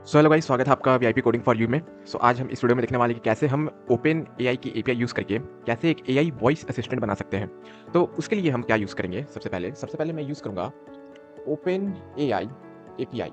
So hello guys, स्वागत है आपका वीआईपी कोडिंग फॉर यू में। आज हम इस वीडियो में देखने वाले हैं कि कैसे हम ओपन एआई की एपीआई यूज़ करके कैसे एक एआई वॉइस असिस्टेंट बना सकते हैं। तो उसके लिए हम क्या यूज़ करेंगे? सबसे पहले मैं यूज़ करूँगा open AI API.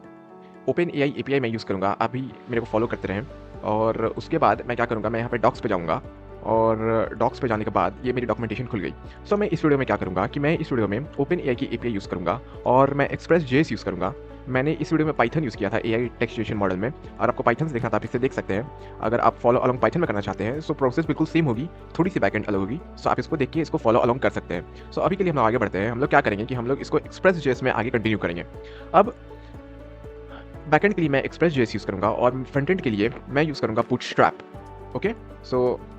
Open AI API मैं यूज़ करूँगा, अभी मेरे को फॉलो करते रहें। और उसके बाद मैं क्या करूँगा, मैं यहाँ पे डॉक्स पे जाऊँगा और डॉक्स पे जाने के बाद ये मेरी डॉक्यूमेंटेशन खुल गई। मैं इस वीडियो में क्या करूँगा कि मैं इस वीडियो में ओपन एआई की एपीआई यूज़ करूँगा और मैं एक्सप्रेस जेएस यूज़ करूँगा। मैंने इस वीडियो में पाइथन यूज़ किया था एआई टेक्स्ट जनरेशन मॉडल में, और आपको पाइथन से देखना था, आप इसे देख सकते हैं। अगर आप फॉलो अलोंग पाइथन में करना चाहते हैं प्रोसेस बिल्कुल सेम होगी, थोड़ी सी बैकएंड अलग होगी। आप इसको देख के इसको फॉलो अलोंग कर सकते हैं। अभी के लिए हम लोग आगे बढ़ते हैं। हम लोग क्या करेंगे कि हम लोग इसको एक्सप्रेस जेएस में आगे कंटिन्यू करेंगे। अब बैकएंड के लिए मैं एक्सप्रेस जेएस यूज़ करूँगा और फ्रंट एंड के लिए मैं यूज़ करूँगा बूटस्ट्रैप। ओके।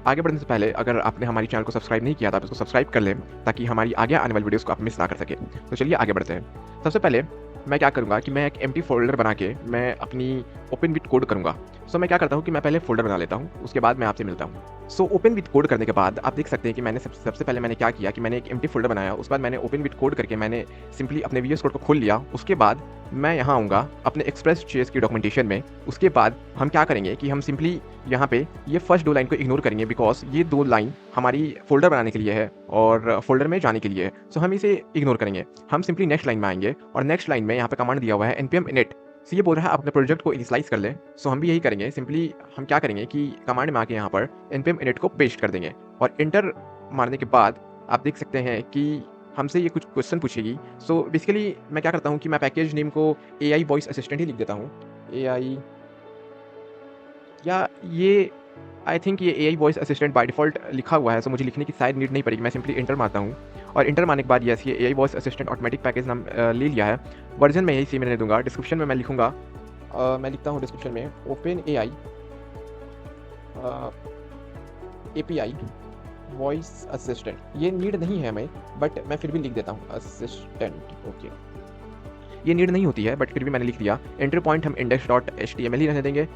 आगे बढ़ने से पहले अगर आपने हमारी चैनल को सब्सक्राइब नहीं किया था, आप इसको सब्सक्राइब कर लें ताकि हमारी आगे आने वाली वीडियोस को आप मिस ना कर सकें। चलिए आगे बढ़ते हैं। सबसे पहले मैं क्या करूँगा कि मैं एक एम्प्टी फ़ोल्डर बना के मैं अपनी ओपन विथ कोड करूँगा। मैं क्या करता हूँ कि मैं पहले फ़ोल्डर बना लेता हूँ, उसके बाद मैं आपसे मिलता हूँ। ओपन विथ कोड करने के बाद आप देख सकते हैं कि मैंने सबसे पहले मैंने क्या किया कि मैंने एक एम्प्टी फ़ोल्डर बनाया, उसके बाद मैंने ओपन विथ कोड करके मैंने सिंपली अपने वीएस कोड को खोल लिया। उसके बाद मैं यहाँ आऊँगा अपने एक्सप्रेस जेएस की डॉक्यूमेंटेशन में। उसके बाद हम क्या करेंगे कि हम सिंपली यहाँ पे ये फर्स्ट 2 लाइन को इग्नोर करेंगे, बिकॉज़ ये 2 लाइन हमारी फ़ोल्डर बनाने के लिए है और फ़ोल्डर में जाने के लिए है। हम इसे इग्नोर करेंगे। हम सिंपली नेक्स्ट लाइन में आएँगे और नेक्स्ट लाइन में यहाँ पे कमांड दिया हुआ है npm init। ये बोल रहा है अपने प्रोजेक्ट को इनिशियलाइज़ कर लें। हम भी यही करेंगे। सिंपली हम क्या करेंगे कि कमांड में आके यहाँ पर npm init को पेस्ट कर देंगे और एंटर मारने के बाद आप देख सकते हैं कि हमसे ये कुछ क्वेश्चन पूछेगी। बेसिकली मैं क्या करता हूँ कि मैं पैकेज नेम को एआई वॉइस असिस्टेंट ही लिख देता हूँ। एआई, या ये आई थिंक ये AI voice assistant by default लिखा हुआ है, मुझे लिखने की शायद नीड नहीं पड़ेगी। मैं सिंपली एंटर मारता हूँ और एंटर मारने के बाद यस, ये AI voice assistant automatic package नाम ले लिया है। वर्ज़न मैं यही सेम रहने दूँगा। डिस्क्रिप्शन में मैं लिखूँगा, मैं लिखता हूँ डिस्क्रिप्शन में open AI API voice assistant. ये नीड नहीं है हमें, बट मैं फिर भी लिख देता हूँ असिस्टेंट। ओके, ये नीड नहीं होती है बट फिर भी मैंने लिख दिया। एंट्री पॉइंट हम index.html ही रहने देंगे,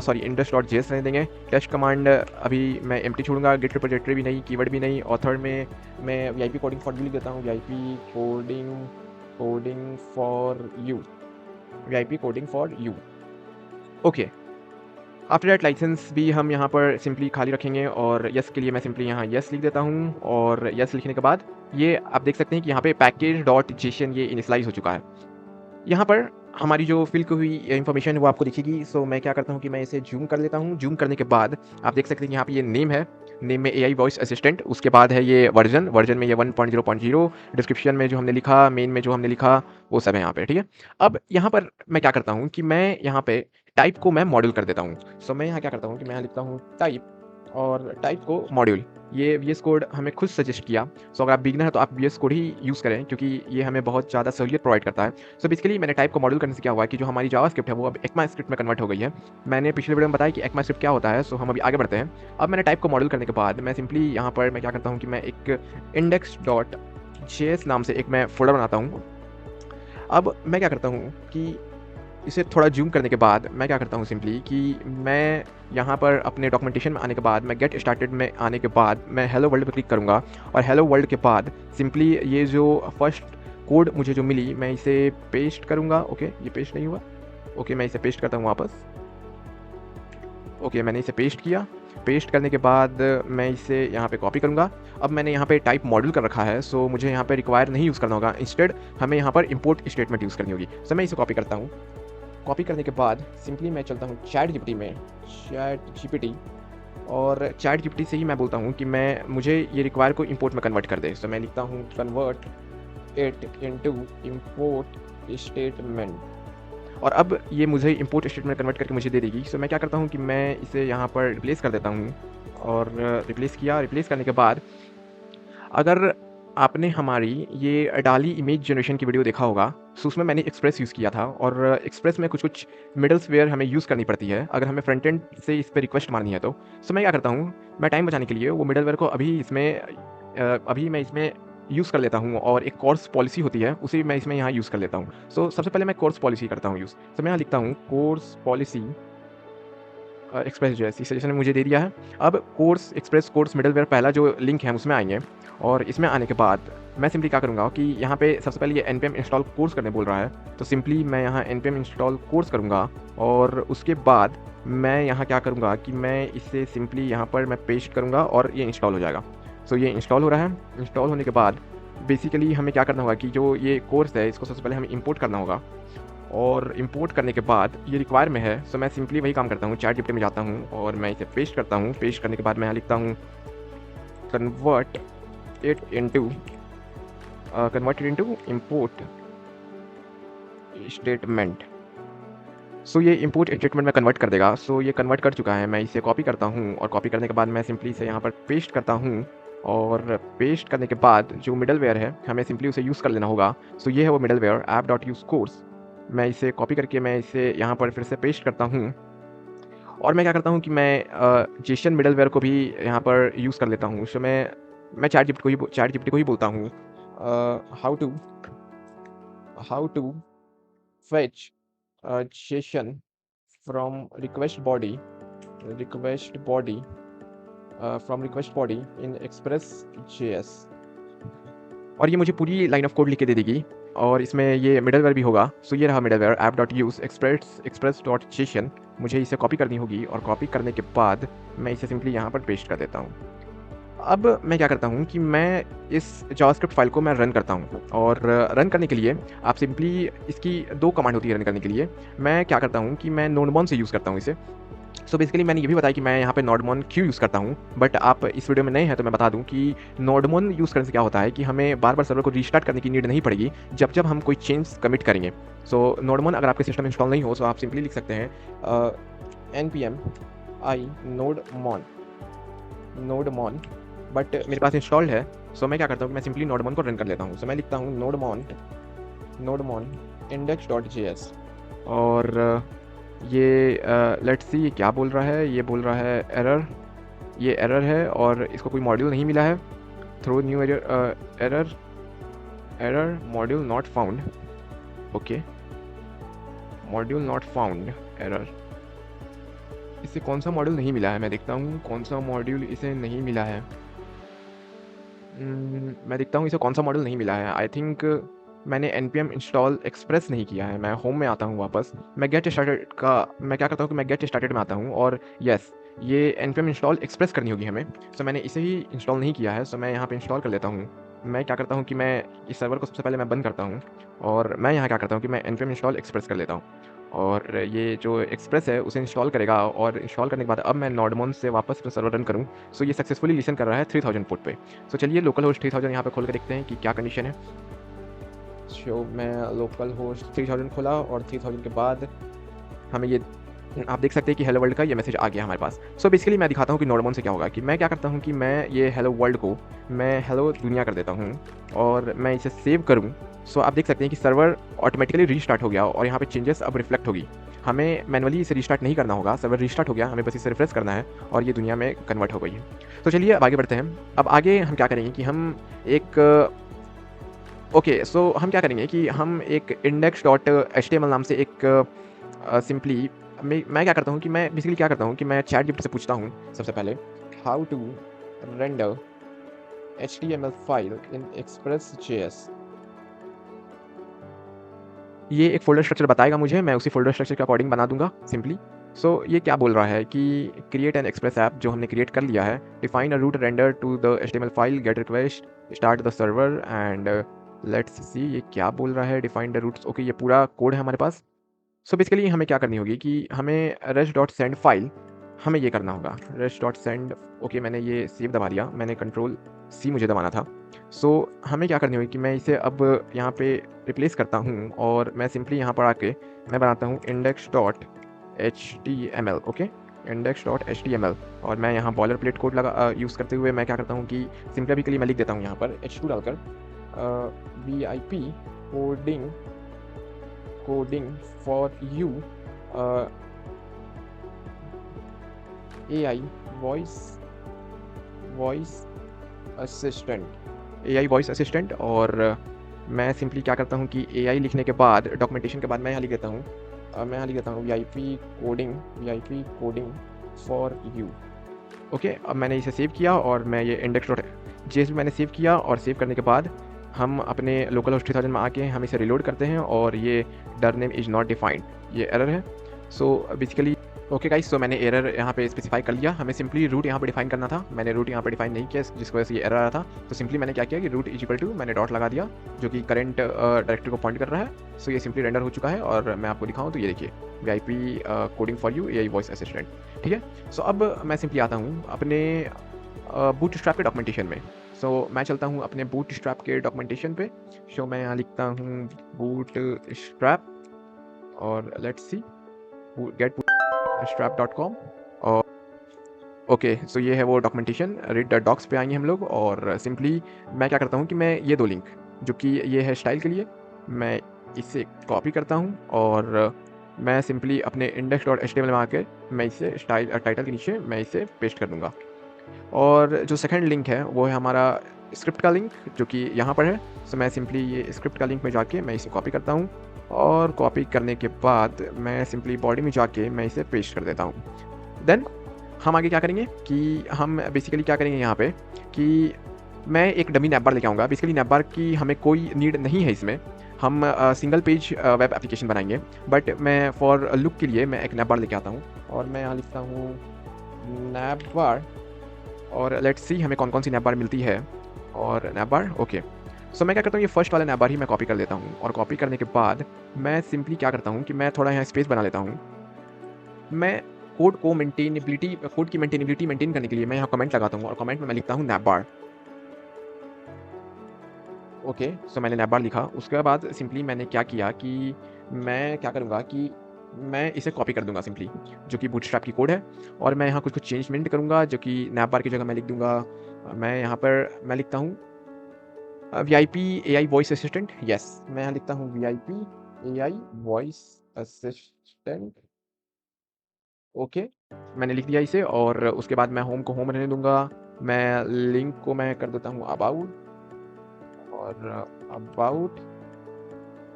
सॉरी index.js रहने देंगे। टेस्ट कमांड अभी मैं एम्प्टी छोड़ूंगा, गिट रिपोजिटरी भी नहीं, कीवर्ड भी नहीं। ऑथर में मैं वीआईपी कोडिंग फॉर यू लिख देता हूँ। VIP coding for you, VIP coding for you. Okay, after that license भी हम यहाँ पर सिंपली खाली रखेंगे और यस के लिए मैं सिंपली यहाँ यस लिख देता हूँ। और यस लिखने के बाद ये आप देख सकते हैं कि यहाँ पे पैकेज डॉट जेसन ये इनिशलाइज हो चुका है। यहाँ पर हमारी जो फ़िल की हुई इन्फॉर्मेशन है वो आपको दिखेगी। मैं क्या करता हूँ कि मैं इसे ज़ूम कर लेता हूँ। ज़ूम करने के बाद आप देख सकते हैं कि यहाँ पे ये नेम है, नेम में एआई वॉइस असिस्टेंट। उसके बाद है ये वर्जन में ये 1.0.0। डिस्क्रिप्शन में जो हमने लिखा, मेन में जो हमने लिखा, वो सब है यहाँ पे, ठीक है। अब यहाँ पर मैं क्या करता हूँ कि मैं यहाँ पे टाइप को मैं मॉड्यूल कर देता हूँ। मैं यहाँ क्या करता हूँ कि मैं यहाँ लिखता हूँ टाइप और टाइप को मॉड्यूल। ये वीएस कोड हमें खुद सजेस्ट किया। अगर आप बिगिनर हैं तो आप वीएस कोड ही यूज़ करें, क्योंकि ये हमें बहुत ज़्यादा सहूलियत प्रोवाइड करता है। बेसिकली मैंने टाइप को मॉड्यूल करने से क्या हुआ है कि जो हमारी जावास्क्रिप्ट है वो अब ECMAScript में कन्वर्ट हो गई है। मैंने पिछले वीडियो में बताया कि ECMAScript क्या होता है। हम अभी आगे बढ़ते हैं। अब मैंने टाइप को मॉड्यूल करने के बाद मैं सिंपली यहाँ पर मैं क्या करता हूँ कि मैं एक index.js नाम से एक मैं फ़ोल्डर बनाता हूँ। अब मैं क्या करता हूँ कि इसे थोड़ा ज़ूम करने के बाद मैं क्या करता हूँ सिंपली कि मैं यहाँ पर अपने डॉक्यूमेंटेशन में आने के बाद मैं गेट स्टार्टेड में आने के बाद मैं हेलो वर्ल्ड पे क्लिक करूँगा और हेलो वर्ल्ड के बाद सिंपली ये जो फर्स्ट कोड मुझे जो मिली मैं इसे पेस्ट करूँगा। ओके, ये पेस्ट नहीं हुआ। ओके, मैं इसे पेस्ट करता हूँ वापस। ओके, मैंने इसे पेस्ट किया। पेस्ट करने के बाद मैं इसे यहाँ पे कॉपी करूँगा। अब मैंने यहाँ पे टाइप मॉड्यूल कर रखा है, मुझे यहाँ पे रिक्वायर नहीं यूज़ करना होगा। इंस्टेड हमें यहाँ पर इंपोर्ट स्टेटमेंट यूज़ करनी होगी। मैं इसे कॉपी करता हूँ। कॉपी करने के बाद सिंपली मैं चलता हूँ चैट जीपीटी में, चैट जीपीटी, और चैट जीपीटी से ही मैं बोलता हूँ कि मुझे ये रिक्वायर को इंपोर्ट में कन्वर्ट कर दे। मैं लिखता हूँ convert it into import statement, और अब ये मुझे इंपोर्ट स्टेटमेंट कन्वर्ट करके मुझे दे देगी। मैं क्या करता हूँ कि मैं इसे यहाँ पर रिप्लेस कर देता हूँ और रिप्लेस किया। रिप्लेस करने के बाद अगर आपने हमारी ये डाली इमेज जनरेशन की वीडियो देखा होगा, उसमें मैंने एक्सप्रेस यूज़ किया था और एक्सप्रेस में कुछ मिडल्सवेयर हमें यूज़ करनी पड़ती है अगर हमें फ्रंट एंड से इस पे रिक्वेस्ट मारनी है तो। मैं क्या करता हूँ, मैं टाइम बचाने के लिए वो मिडलवेयर को अभी मैं इसमें यूज़ कर लेता हूँ और एक कोर्स पॉलिसी होती है उसे मैं इसमें यहाँ यूज़ कर लेता हूँ। सबसे पहले मैं कोर्स पॉलिसी करता हूँ यूज़। मैं यहाँ लिखता हूँ कोर्स पॉलिसी एक्सप्रेस जेएस, इस सजेशन ने मुझे दे दिया है। अब कोर्स एक्सप्रेस कोर्स मिडलवेयर पहला जो लिंक है उसमें आएँगे और इसमें आने के बाद मैं सिंपली क्या करूँगा कि यहाँ पे सबसे पहले ये npm इंस्टॉल कोर्स करने बोल रहा है, तो सिंपली मैं यहाँ npm इंस्टॉल कोर्स करूँगा और उसके बाद मैं यहाँ क्या करूँगा कि मैं इसे सिंपली यहाँ पर मैं पेस्ट करूँगा और ये इंस्टॉल हो जाएगा। सो ये इंस्टॉल हो रहा है। इंस्टॉल होने के बाद बेसिकली हमें क्या करना होगा कि जो ये कोर्स है इसको सबसे पहले हमें इंपोर्ट करना होगा और इंपोर्ट करने के बाद ये रिक्वायर में है, सो मैं सिंपली वही काम करता हूँ, चैट में जाता हूँ और मैं इसे पेस्ट करता हूँ। पेस्ट करने के बाद मैं यहाँ लिखता हूँ convert it into import statement. So ये इंपोर्ट स्टेटमेंट में कन्वर्ट कर देगा। सो ये कन्वर्ट कर चुका है। मैं इसे कॉपी करता हूँ और कॉपी करने के बाद मैं सिंपली इसे यहाँ पर पेस्ट करता हूँ और पेस्ट करने के बाद जो मिडलवेयर है हमें सिंपली उसे यूज़ कर लेना होगा। सो ये है वो मिडलवेयर app.useCourse। मैं इसे कॉपी करके मैं इसे यहाँ पर फिर से पेस्ट करता हूँ और मैं क्या करता हूँ कि मैं जेसन मिडलवेयर को भी यहाँ पर यूज़ कर लेता हूँ। सो मैं चैट जीपीटी को ही बोलता हूँ how to fetch JSON from request body in Express.js और ये मुझे पूरी लाइन ऑफ कोड लिख के दे देगी और इसमें ये मिडलवेयर भी होगा। सो ये रहा मिडलवेयर app.use मुझे इसे कॉपी करनी होगी और कॉपी करने के बाद मैं इसे सिंपली यहाँ पर पेस्ट कर देता हूँ। अब मैं क्या करता हूँ कि मैं इस जावास्क्रिप्ट फाइल को मैं रन करता हूँ और रन करने के लिए आप सिंपली इसकी 2 कमांड होती है रन करने के लिए। मैं क्या करता हूँ कि मैं नोडमॉन से यूज़ करता हूँ इसे। सो बेसिकली मैंने ये भी बताया कि मैं यहाँ पे नोडमॉन क्यों यूज़ करता हूँ, बट आप इस वीडियो में नए हैं तो मैं बता दूँ कि नोडमॉन यूज़ करने से क्या होता है कि हमें बार बार सर्वर को रीस्टार्ट करने की नीड नहीं पड़ेगी जब हम कोई चेंज कमिट करेंगे। सो नोडमॉन अगर आपके सिस्टम में इंस्टॉल नहीं हो तो आप सिंपली लिख सकते हैं npm i nodemon बट मेरे पास इंस्टॉल्ड है। सो मैं क्या करता हूँ कि मैं सिंपली नोडमॉन को रन कर लेता हूँ। सो मैं लिखता हूँ nodemon index.js और ये लेट्स सी ये क्या बोल रहा है। ये बोल रहा है एरर, ये एरर है और इसको कोई मॉड्यूल नहीं मिला है। Throw new error module not found. Okay, module not found error. इसे कौन सा मॉड्यूल नहीं मिला है, मैं देखता हूँ कौन सा मॉड्यूल इसे नहीं मिला है। मैं देखता हूँ इसे कौन सा मॉड्यूल नहीं मिला है। आई थिंक मैंने npm इंस्टॉल एक्सप्रेस नहीं किया है। मैं होम में आता हूँ वापस, मैं क्या करता हूँ कि मैं गेट स्टार्टेड में आता हूँ और यस ये npm इंस्टॉल एक्सप्रेस करनी होगी हमें। सो मैंने इसे ही इंस्टॉल नहीं किया है। सो मैं यहाँ पे इंस्टॉल कर लेता हूँ। मैं क्या करता हूँ कि मैं इस सर्वर को सबसे पहले मैं बंद करता हूँ और मैं यहाँ क्या करता हूँ कि मैं npm इंस्टॉल एक्सप्रेस कर लेता हूँ और ये जो एक्सप्रेस है उसे इंस्टॉल करेगा और इंस्टॉल करने के बाद अब मैं नोडमॉन से वापस अपना सर्वर रन करूँ। सो ये सक्सेसफुली लिसन कर रहा है 3000 पोर्ट पे। सो चलिए लोकल होस्ट 3000 यहाँ पे खोल कर देखते हैं कि क्या कंडीशन है। सो मैं लोकल होस्ट 3000 खोला और 3000 के बाद हमें ये आप देख सकते हैं कि हेलो वर्ल्ड का ये मैसेज आ गया हमारे पास। सो बेसिकली मैं दिखाता हूँ कि नोडमॉन से क्या होगा कि मैं क्या करता हूँ कि मैं ये हेलो वर्ल्ड को मैं हेलो दुनिया कर देता हूँ और मैं इसे सेव करूँ। सो आप देख सकते हैं कि सर्वर ऑटोमेटिकली रीस्टार्ट हो गया और यहाँ पे चेंजेस अब रिफ्लेक्ट होगी। हमें मैनुअली इसे रीस्टार्ट नहीं करना होगा, सर्वर रीस्टार्ट हो गया, हमें बस इसे रिफ्रेश करना है और ये दुनिया में कन्वर्ट हो गई है। तो चलिए अब आगे बढ़ते हैं। अब आगे हम क्या करेंगे कि हम एक सो हम क्या करेंगे कि हम एक index.html नाम से एक सिंपली मैं क्या करता हूँ कि मैं बेसिकली क्या करता हूँ कि मैं चैट जीपीटी से पूछता हूँ सबसे पहले how to render HTML file in Express.js। ये एक फोल्डर स्ट्रक्चर बताएगा मुझे, मैं उसी फोल्डर स्ट्रक्चर के अकॉर्डिंग बना दूंगा सिंपली। सो ये क्या बोल रहा है कि क्रिएट एन एक्सप्रेस ऐप जो हमने क्रिएट कर लिया है, define a route render to the HTML file, get request, start the server and let's see ये क्या बोल रहा है, डिफाइन द रूट्स। ओके, ये पूरा कोड है हमारे पास। सो बेसिकली हमें क्या करनी होगी कि हमें res.send फाइल हमें ये करना होगा res.send। ओके, मैंने ये सेव दबा दिया, मैंने कंट्रोल C मुझे दबाना था। सो हमें क्या करनी होगी कि मैं इसे अब यहाँ पे रिप्लेस करता हूँ और मैं सिंपली यहाँ पर आके मैं बनाता हूँ index.html। ओके, index.html और मैं यहाँ बॉलर प्लेट कोड यूज़ करते हुए मैं क्या करता हूँ कि सिंपली के लिए मैं लिख देता हूँ यहाँ पर h2 डालकर VIP coding for you AI voice assistant और मैं सिंपली क्या करता हूँ कि AI लिखने के बाद डॉक्यूमेंटेशन के बाद मैं यहाँ लिख देता हूँ VIP coding for you. Okay, अब मैंने इसे सेव किया और मैं ये जेएसपी मैंने सेव किया और सेव करने के बाद हम अपने लोकल होस्ट 3000 में आके हम इसे रिलोड करते हैं और ये डर नेम इज़ नॉट डिफाइंड, ये एरर है। सो बेसिकली ओके गाइस, तो मैंने एरर यहाँ पे स्पेसिफाई कर लिया। हमें सिंपली रूट यहाँ पे डिफाइन करना था, मैंने रूट यहाँ पे डिफाइन नहीं किया जिसकी वजह से ये एरर आया था। तो सिंपली मैंने क्या किया कि रूट इज इक्वल टू, मैंने डॉट लगा दिया जो कि करंट डायरेक्टरी को पॉइंट कर रहा है। सो ये सिंपली रेंडर हो चुका है और मैं आपको दिखाऊँ तो ये देखिए VIP coding for you AI voice assistant, ठीक है। सो अब मैं सिंपली आता हूँ अपने बूटस्ट्रैप के डॉक्यूमेंटेशन में। सो मैं चलता हूँ अपने बूटस्ट्रैप के डॉक्यूमेंटेशन पे। सो मैं यहाँ लिखता हूँ बूटस्ट्रैप और लेट्स सी गेट bootstrap.com और ओके, सो ये है वो डॉक्यूमेंटेशन। रीड द डॉक्स पे आएंगे हम लोग और सिंपली मैं क्या करता हूँ कि मैं ये 2 लिंक जो कि ये है स्टाइल के लिए, मैं इसे कॉपी करता हूँ और मैं सिंपली अपने index.html में आकर मैं इसे स्टाइल टाइटल के नीचे मैं इसे पेस्ट कर दूँगा। और जो सेकंड लिंक है वो है हमारा स्क्रिप्ट का लिंक जो कि यहाँ पर है। सो मैं सिंपली ये स्क्रिप्ट का लिंक में जाके मैं इसे कॉपी करता हूँ और कॉपी करने के बाद मैं सिंपली बॉडी में जाके मैं इसे पेस्ट कर देता हूँ। देन हम आगे क्या करेंगे कि हम बेसिकली क्या करेंगे यहाँ पे कि मैं एक डमी नैप बार लेके आऊँगा। बेसिकली नैप बार की हमें कोई नीड नहीं है इसमें, हम सिंगल पेज वेब एप्लीकेशन बनाएंगे। बट मैं फॉर लुक के लिए मैं एक नैप बार लेके आता हूँ और मैं यहाँ लिखता हूँ नैप बार और लेट्स सी हमें कौन कौन सी नैप बार मिलती है। और नैप बार ओके, सो मैं क्या करता हूँ ये फर्स्ट वाला नैप बार ही मैं कॉपी कर लेता हूँ और कॉपी करने के बाद मैं सिंपली क्या करता हूँ कि मैं थोड़ा यहाँ स्पेस बना लेता हूँ। मैं कोड की मेंटेनेबिलिटी मेंटेन करने के लिए मैं यहाँ कमेंट लगाता हूँ और कमेंट में मैं लिखता हूँ नैप बार। ओके, सो मैंने नैप बार लिखा। उसके बाद सिंपली मैंने क्या किया कि मैं क्या करूँगा कि मैं इसे कॉपी कर दूँगा सिंपली, जो कि बूटस्ट्रैप की कोड है। और मैं यहाँ कुछ चेंजमेंट करूँगा जो कि नैप बार की जगह मैं लिख दूँगा, मैं यहाँ पर मैं लिखता हूँ VIP AI voice assistant. Yes, मैं यहाँ लिखता हूँ VIP AI voice assistant. Okay, मैंने लिख दिया इसे और उसके बाद मैं होम को होम रहने दूँगा। मैं लिंक को मैं कर देता हूँ अबाउट और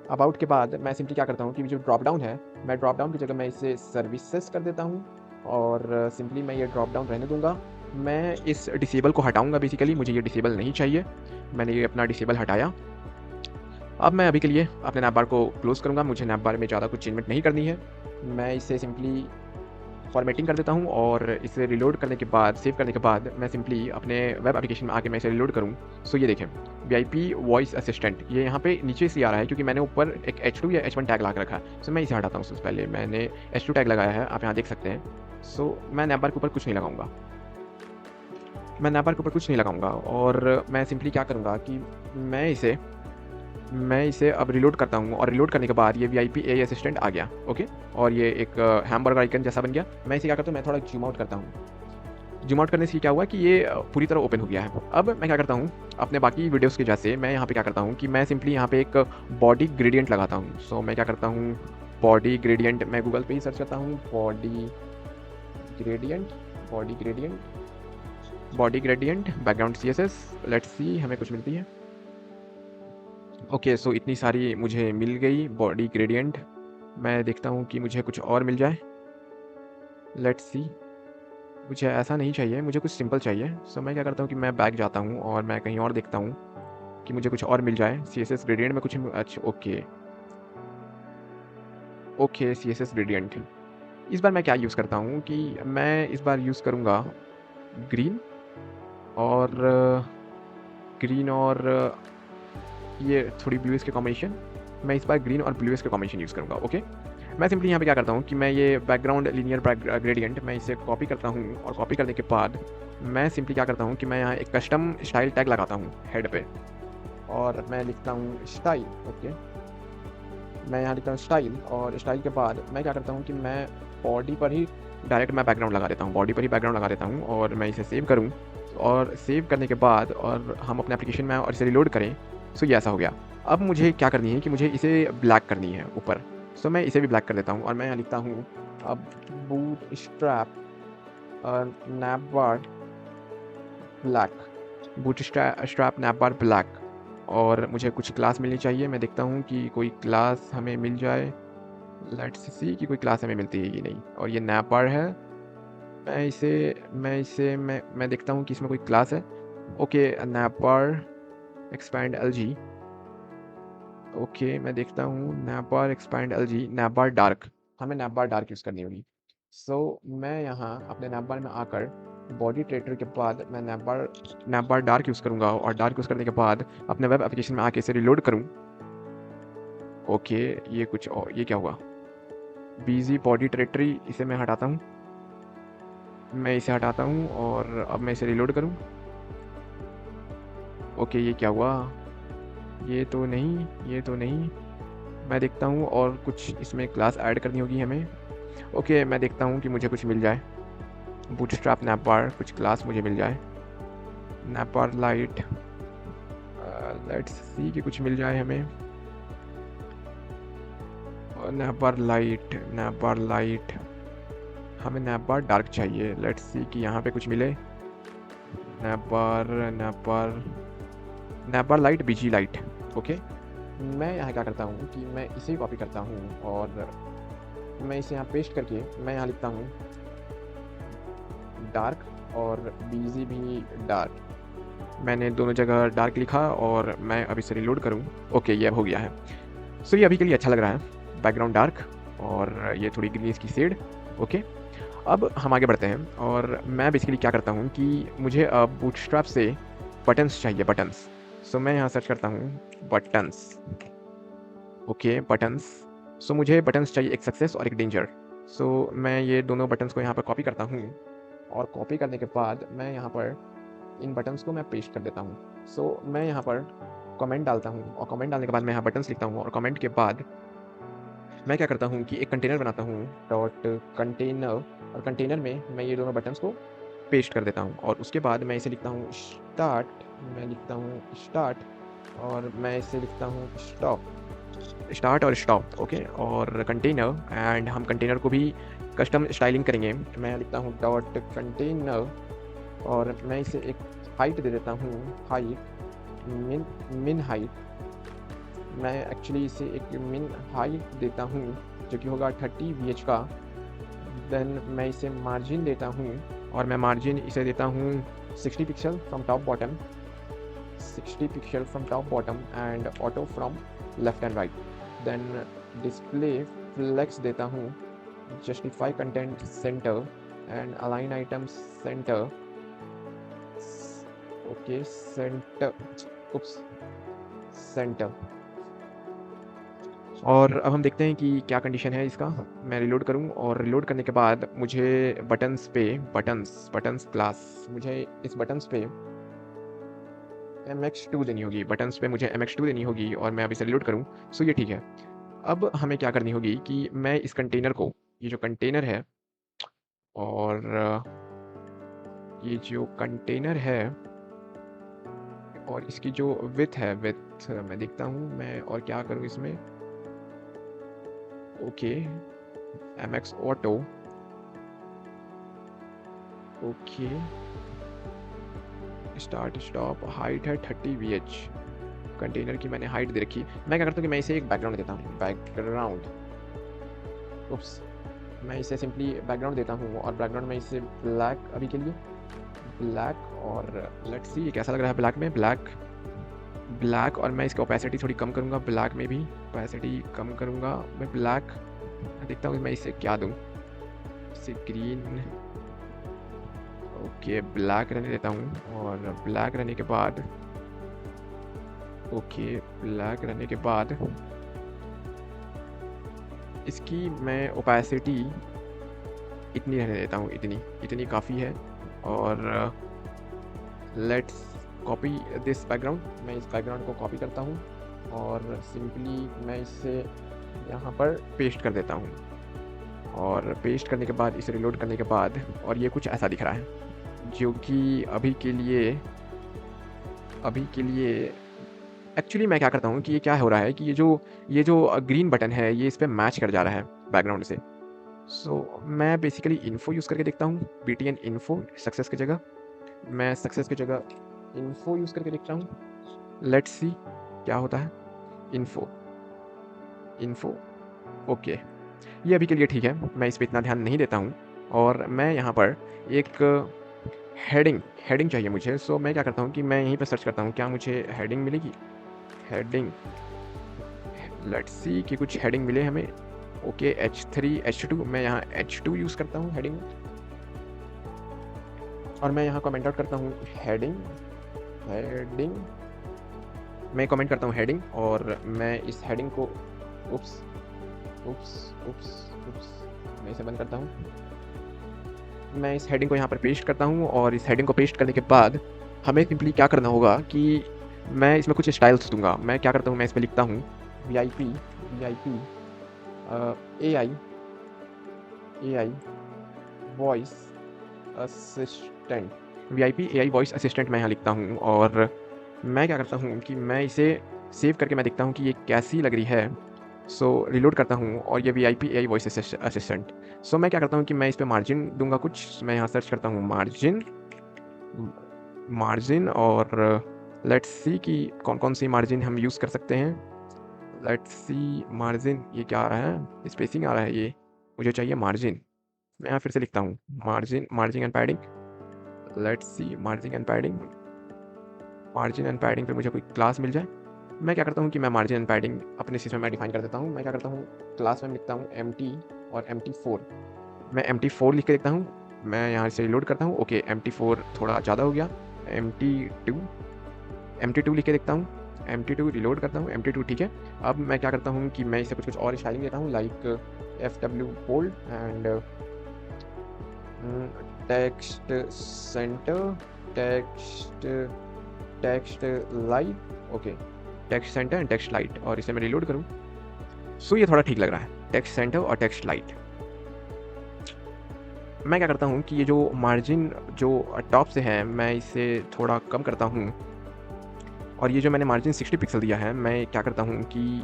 अबाउट के बाद मैं सिंपली क्या करता हूँ कि जो ड्रॉप डाउन है, मैं ड्रॉप डाउन की जगह मैं इसे सर्विसेज कर देता हूँ और सिंपली मैं ये ड्रॉप डाउन रहने दूँगा। मैं इस डिसेबल को हटाऊँगा, बेसिकली मुझे ये डिसेबल नहीं चाहिए। मैंने ये अपना डिसेबल हटाया। अब मैं अभी के लिए अपने नैप बार को क्लोज़ करूँगा, मुझे नैप बार में ज़्यादा कुछ चेंजमेंट नहीं करनी है। मैं इसे सिंपली फॉर्मेटिंग कर देता हूँ और इसे रिलोड करने के बाद, सेव करने के बाद मैं सिंपली अपने वेब एप्लीकेशन में आके मैं इसे रिलोड करूँ। सो ये देखें VIP वॉइस असिस्टेंट, ये यहाँ पे नीचे से आ रहा है क्योंकि मैंने ऊपर एक H2 या H1 टैग लगा के रखा है। सो मैं इसे हटाता हूँ। सबसे पहले मैंने H2 टैग लगाया है, आप यहाँ देख सकते हैं। सो मैं नैप बार के ऊपर कुछ नहीं लगाऊंगा, मैं नैप बार के ऊपर कुछ नहीं लगाऊंगा और मैं सिंपली क्या करूँगा कि मैं इसे अब रिलोड करता हूँ और रिलोड करने के बाद ये VIP AI असिस्टेंट आ गया। ओके, और ये एक हैमबर्गर आइकन जैसा बन गया। मैं इसे क्या करता हूँ, मैं थोड़ा जूम आउट करता हूँ। जूम आउट करने से क्या हुआ कि ये पूरी तरह ओपन हो गया है। अब मैं क्या करता हूँ, अपने बाकी वीडियोस के जैसे मैं यहाँ पे क्या करता हूँ कि मैं सिंपली यहाँ पे एक बॉडी ग्रेडियंट लगाता हूँ। सो मैं क्या करता हूँ, बॉडी ग्रेडियंट, मैं गूगल पे ही सर्च करता हूँ body gradient background CSS। Let's see हमें कुछ मिलती है। ओके, सो इतनी सारी मुझे मिल गई बॉडी ग्रेडियंट। मैं देखता हूँ कि मुझे कुछ और मिल जाए। लेट्स सी, मुझे ऐसा नहीं चाहिए, मुझे कुछ सिंपल चाहिए। सो मैं क्या करता हूँ कि मैं बैक जाता हूँ और मैं कहीं और देखता हूँ कि मुझे कुछ और मिल जाए। CSS ग्रेडियंट में कुछ अच्छा ओके CSS ग्रेडियंट। इस बार मैं क्या यूज़ करता हूँ कि मैं इस बार यूज़ करूँगा ग्रीन और ये थोड़ी ब्लूइश के कॉम्बिनेशन। मैं इस बार ग्रीन और ब्लूइश के कॉम्बिनेशन यूज़ करूँगा। ओके, मैं सिंपली यहाँ पे क्या करता हूँ कि मैं ये बैकग्राउंड लीनियर ग्रेडियंट मैं इसे कॉपी करता हूँ और कॉपी करने के बाद मैं सिंपली क्या करता हूँ कि मैं यहाँ एक कस्टम स्टाइल टैग लगाता हूँ हेड पे और मैं लिखता हूँ स्टाइल। ओके, मैं यहाँ लिखता हूँ स्टाइल और स्टाइल के बाद मैं क्या करता हूँ कि मैं बॉडी पर ही डायरेक्ट मैं बैकग्राउंड लगा देता हूँ, बॉडी पर ही बैकग्राउंड लगा देता हूँ और मैं इसे सेव करूँ और सेव करने के बाद और हम अपने एप्लीकेशन में और इसे रिलोड करें। सो ये ऐसा हो गया। अब मुझे क्या करनी है कि मुझे इसे ब्लैक करनी है ऊपर। सो मैं इसे भी ब्लैक कर देता हूँ और मैं यहाँ लिखता हूँ अब बूटस्ट्रैप नैप बार ब्लैक, बूटस्ट्रैप नैप बार ब्लैक। और मुझे कुछ क्लास मिलनी चाहिए, मैं देखता हूँ कि कोई क्लास हमें मिल जाए। लेट्स सी कि कोई क्लास हमें मिलती है कि नहीं। और ये नैप बार है, मैं देखता हूँ कि इसमें कोई क्लास है। Okay, navbar expand LG. Okay, मैं देखता हूँ navbar expand LG, navbar dark. हमें नैपबार डार्क यूज़ करनी होगी। सो मैं यहाँ अपने नैपबार में आकर बॉडी ट्रेटर के बाद मैं नैपबार डार्क यूज़ करूँगा, और डार्क यूज़ करने के बाद अपने वेब एप्लीकेशन में आके इसे रिलोड करूँ। ओके, ये कुछ और, ये क्या हुआ? बीजी बॉडी ट्रेटरी, इसे मैं हटाता हूँ। मैं इसे हटाता हूँ और अब मैं इसे रिलोड करूँ। ओके, ये क्या हुआ? ये तो नहीं, ये तो नहीं। मैं देखता हूँ और कुछ इसमें क्लास ऐड करनी होगी हमें। ओके, मैं देखता हूँ कि मुझे कुछ मिल जाए। बूटस्ट्रैप नैपबार, कुछ क्लास मुझे मिल जाए। नैपबार लाइट, लेट्स सी कि कुछ मिल जाए हमें। नैपबार लाइट, नैपबार लाइट। हमें नैपबार डार्क चाहिए। लेट्स सी कि यहाँ पे कुछ मिले। नैपबार नैपबार नैपबार लाइट, बीजी लाइट। ओके, मैं यहाँ क्या करता हूँ कि मैं इसे कॉपी करता हूँ और मैं इसे यहाँ पेस्ट करके मैं यहाँ लिखता हूँ डार्क और बीजी भी डार्क। मैंने दोनों जगह डार्क लिखा और मैं अब इसे रिलोड करूँ। ओके, ये अब हो गया है। सो ये अभी के लिए अच्छा लग रहा है, बैकग्राउंड डार्क और ये थोड़ी ग्रीन इसकी शेड। ओके, अब हम आगे बढ़ते हैं और मैं बेसिकली क्या करता हूँ कि मुझे अब बूटस्ट्रैप से बटन्स चाहिए, बटन्स। सो मैं यहाँ सर्च करता हूँ बटन्स। Okay, buttons. सो मुझे बटन्स चाहिए, एक सक्सेस और एक डेंजर। सो मैं ये दोनों बटन्स को यहाँ पर कॉपी करता हूँ और कॉपी करने के बाद मैं यहाँ पर इन बटन्स को मैं पेस्ट कर देता हूँ। सो मैं यहाँ पर कमेंट डालता हूँ और कमेंट डालने के बाद मैं यहाँ बटन्स लिखता हूँ और कमेंट के बाद मैं क्या करता हूँ कि एक कंटेनर बनाता हूँ, डॉट कंटेनर, और कंटेनर में मैं ये दोनों बटन्स को पेस्ट कर देता हूँ और उसके बाद मैं इसे लिखता हूँ स्टार्ट। मैं लिखता हूँ स्टार्ट और मैं इसे लिखता हूँ स्टॉप, स्टार्ट और स्टॉप। ओके, और कंटेनर, एंड हम कंटेनर को भी कस्टम स्टाइलिंग करेंगे। मैं लिखता हूँ डॉट कंटेनर और मैं इसे एक हाइट दे देता हूँ, हाइट मिन, मिन हाइट। मैं एक्चुअली इसे एक मिन हाइट देता हूँ जो कि होगा 30 VH का। देन मैं इसे मार्जिन देता हूँ और मैं मार्जिन इसे देता हूँ 60 pixel from top bottom, 60 pixel from top bottom and auto from left and right. Then display flex देता हूँ, justify content center and align item center. Okay, center, oops, center. और अब हम देखते हैं कि क्या कंडीशन है इसका। मैं रिलोड करूं और रिलोड करने के बाद मुझे बटन्स पे, बटन्स क्लास, मुझे इस बटन्स पे MX2 देनी होगी। बटन्स पे मुझे MX2 देनी होगी और मैं अब इसे रिलोड करूं। सो ये ठीक है। अब हमें क्या करनी होगी कि मैं इस कंटेनर को, ये जो कंटेनर है और ये जो कंटेनर है और इसकी जो विथ है, विथ मैं देखता हूँ मैं और क्या करूँ इसमें। Okay, MX auto. Okay, start stop, height है 30 VH। कंटेनर की मैंने हाइट दे रखी। मैं क्या करता हूँ कि मैं इसे एक बैकग्राउंड देता हूँ, बैकग्राउंड। उप्स, मैं इसे सिंपली बैकग्राउंड देता हूँ और बैकग्राउंड में इसे ब्लैक अभी के लिए, ब्लैक। और लेट्स सी ये कैसा लग रहा है ब्लैक में, ब्लैक, ब्लैक। और मैं इसकी ओपेसिटी थोड़ी कम करूँगा, ब्लैक में भी ओपेसिटी कम करूँगा मैं, ब्लैक। देखता हूँ मैं इसे क्या दूँ, इसे ग्रीन। ओके, ब्लैक रहने देता हूँ और ब्लैक रहने के बाद, ओके, ब्लैक रहने के बाद इसकी मैं ओपेसिटी इतनी रहने देता हूँ, इतनी, इतनी काफ़ी है। और लेट्स कॉपी दिस बैकग्राउंड। मैं इस बैकग्राउंड को कॉपी करता हूँ और सिंपली मैं इसे यहाँ पर पेस्ट कर देता हूँ और पेस्ट करने के बाद इसे रिलोड करने के बाद, और ये कुछ ऐसा दिख रहा है जो कि अभी के लिए एक्चुअली मैं क्या करता हूँ कि ये क्या हो रहा है कि ये जो ग्रीन बटन है ये इस पे मैच कर जा रहा है बैकग्राउंड से। सो मैं बेसिकली इन्फो यूज़ करके देखता हूँ, BTN इन्फो, सक्सेस की जगह मैं सक्सेस की जगह इन्फो यूज़ करके देखता हूँ। लेट्स सी क्या होता है। Info, info. ओके, ये अभी के लिए ठीक है, मैं इस पे इतना ध्यान नहीं देता हूँ। और मैं यहाँ पर एक हेडिंग हेडिंग चाहिए मुझे। सो मैं क्या करता हूँ कि मैं यहीं पे सर्च करता हूँ, क्या मुझे हेडिंग मिलेगी? हेडिंग, लेट्स सी कि कुछ हेडिंग मिले हमें। ओके, H3 H2, मैं यहाँ H2 यूज़ करता हूँ हेडिंग, और मैं यहाँ कमेंट आउट करता हूँ हेडिंग। हेडिंग मैं कमेंट करता हूँ हेडिंग, और मैं इस हेडिंग को उप्स उप्स उप्स उप्स मैं इसे बंद करता हूँ। मैं इस हेडिंग को यहाँ पर पेस्ट करता हूँ, और इस हेडिंग को पेस्ट करने के बाद हमें सिंपली क्या करना होगा कि मैं इसमें कुछ स्टाइल्स दूंगा। मैं क्या करता हूँ, मैं इसमें लिखता हूँ VIP VIP AI AI voice assistant. VIP AI voice assistant मैं यहाँ लिखता हूँ, और मैं क्या करता हूँ कि मैं इसे सेव करके मैं देखता हूँ कि ये कैसी लग रही है। सो रिलोड करता हूँ, और ये VIP AI वॉइस असिस्टेंट। सो मैं क्या करता हूँ कि मैं इस पे मार्जिन दूंगा कुछ। मैं यहाँ सर्च करता हूँ मार्जिन मार्जिन, और लेट्स सी कि कौन कौन सी मार्जिन हम यूज़ कर सकते हैं। लेट्स सी मार्जिन, ये क्या आ रहा है? स्पेसिंग आ रहा है, ये मुझे चाहिए मार्जिन। मैं यहाँ फिर से लिखता हूँ margin margin and padding. Let's see margin and padding. Margin and padding पे मुझे कोई क्लास मिल जाए। मैं क्या करता हूँ कि मैं मार्जिन एंड पैडिंग अपने सिस्टम में डिफाइन कर देता हूँ। मैं क्या करता हूँ, क्लास में लिखता हूँ MT और MT4। मैं MT4 लिख के देखता हूँ। मैं यहाँ से रिलोड करता हूँ। ओके, MT4 थोड़ा ज़्यादा हो गया। MT2 MT2 लिख के देखता हूँ। MT2 रिलोड करता हूँ। MT2 ठीक है। अब मैं क्या करता हूँ कि मैं इसे कुछ कुछ और स्टाइलिंग देता हूँ, like FW bold and text center, text text light. Okay, text center and text light, और इसे मैं रिलोड करूँ। सो ये थोड़ा ठीक लग रहा है, टेक्स्ट सेंटर और टेक्स्ट लाइट। मैं क्या करता हूँ कि ये जो मार्जिन जो टॉप से है, मैं इसे थोड़ा कम करता हूँ, और ये जो मैंने मार्जिन 60 पिक्सल दिया है, मैं क्या करता हूँ कि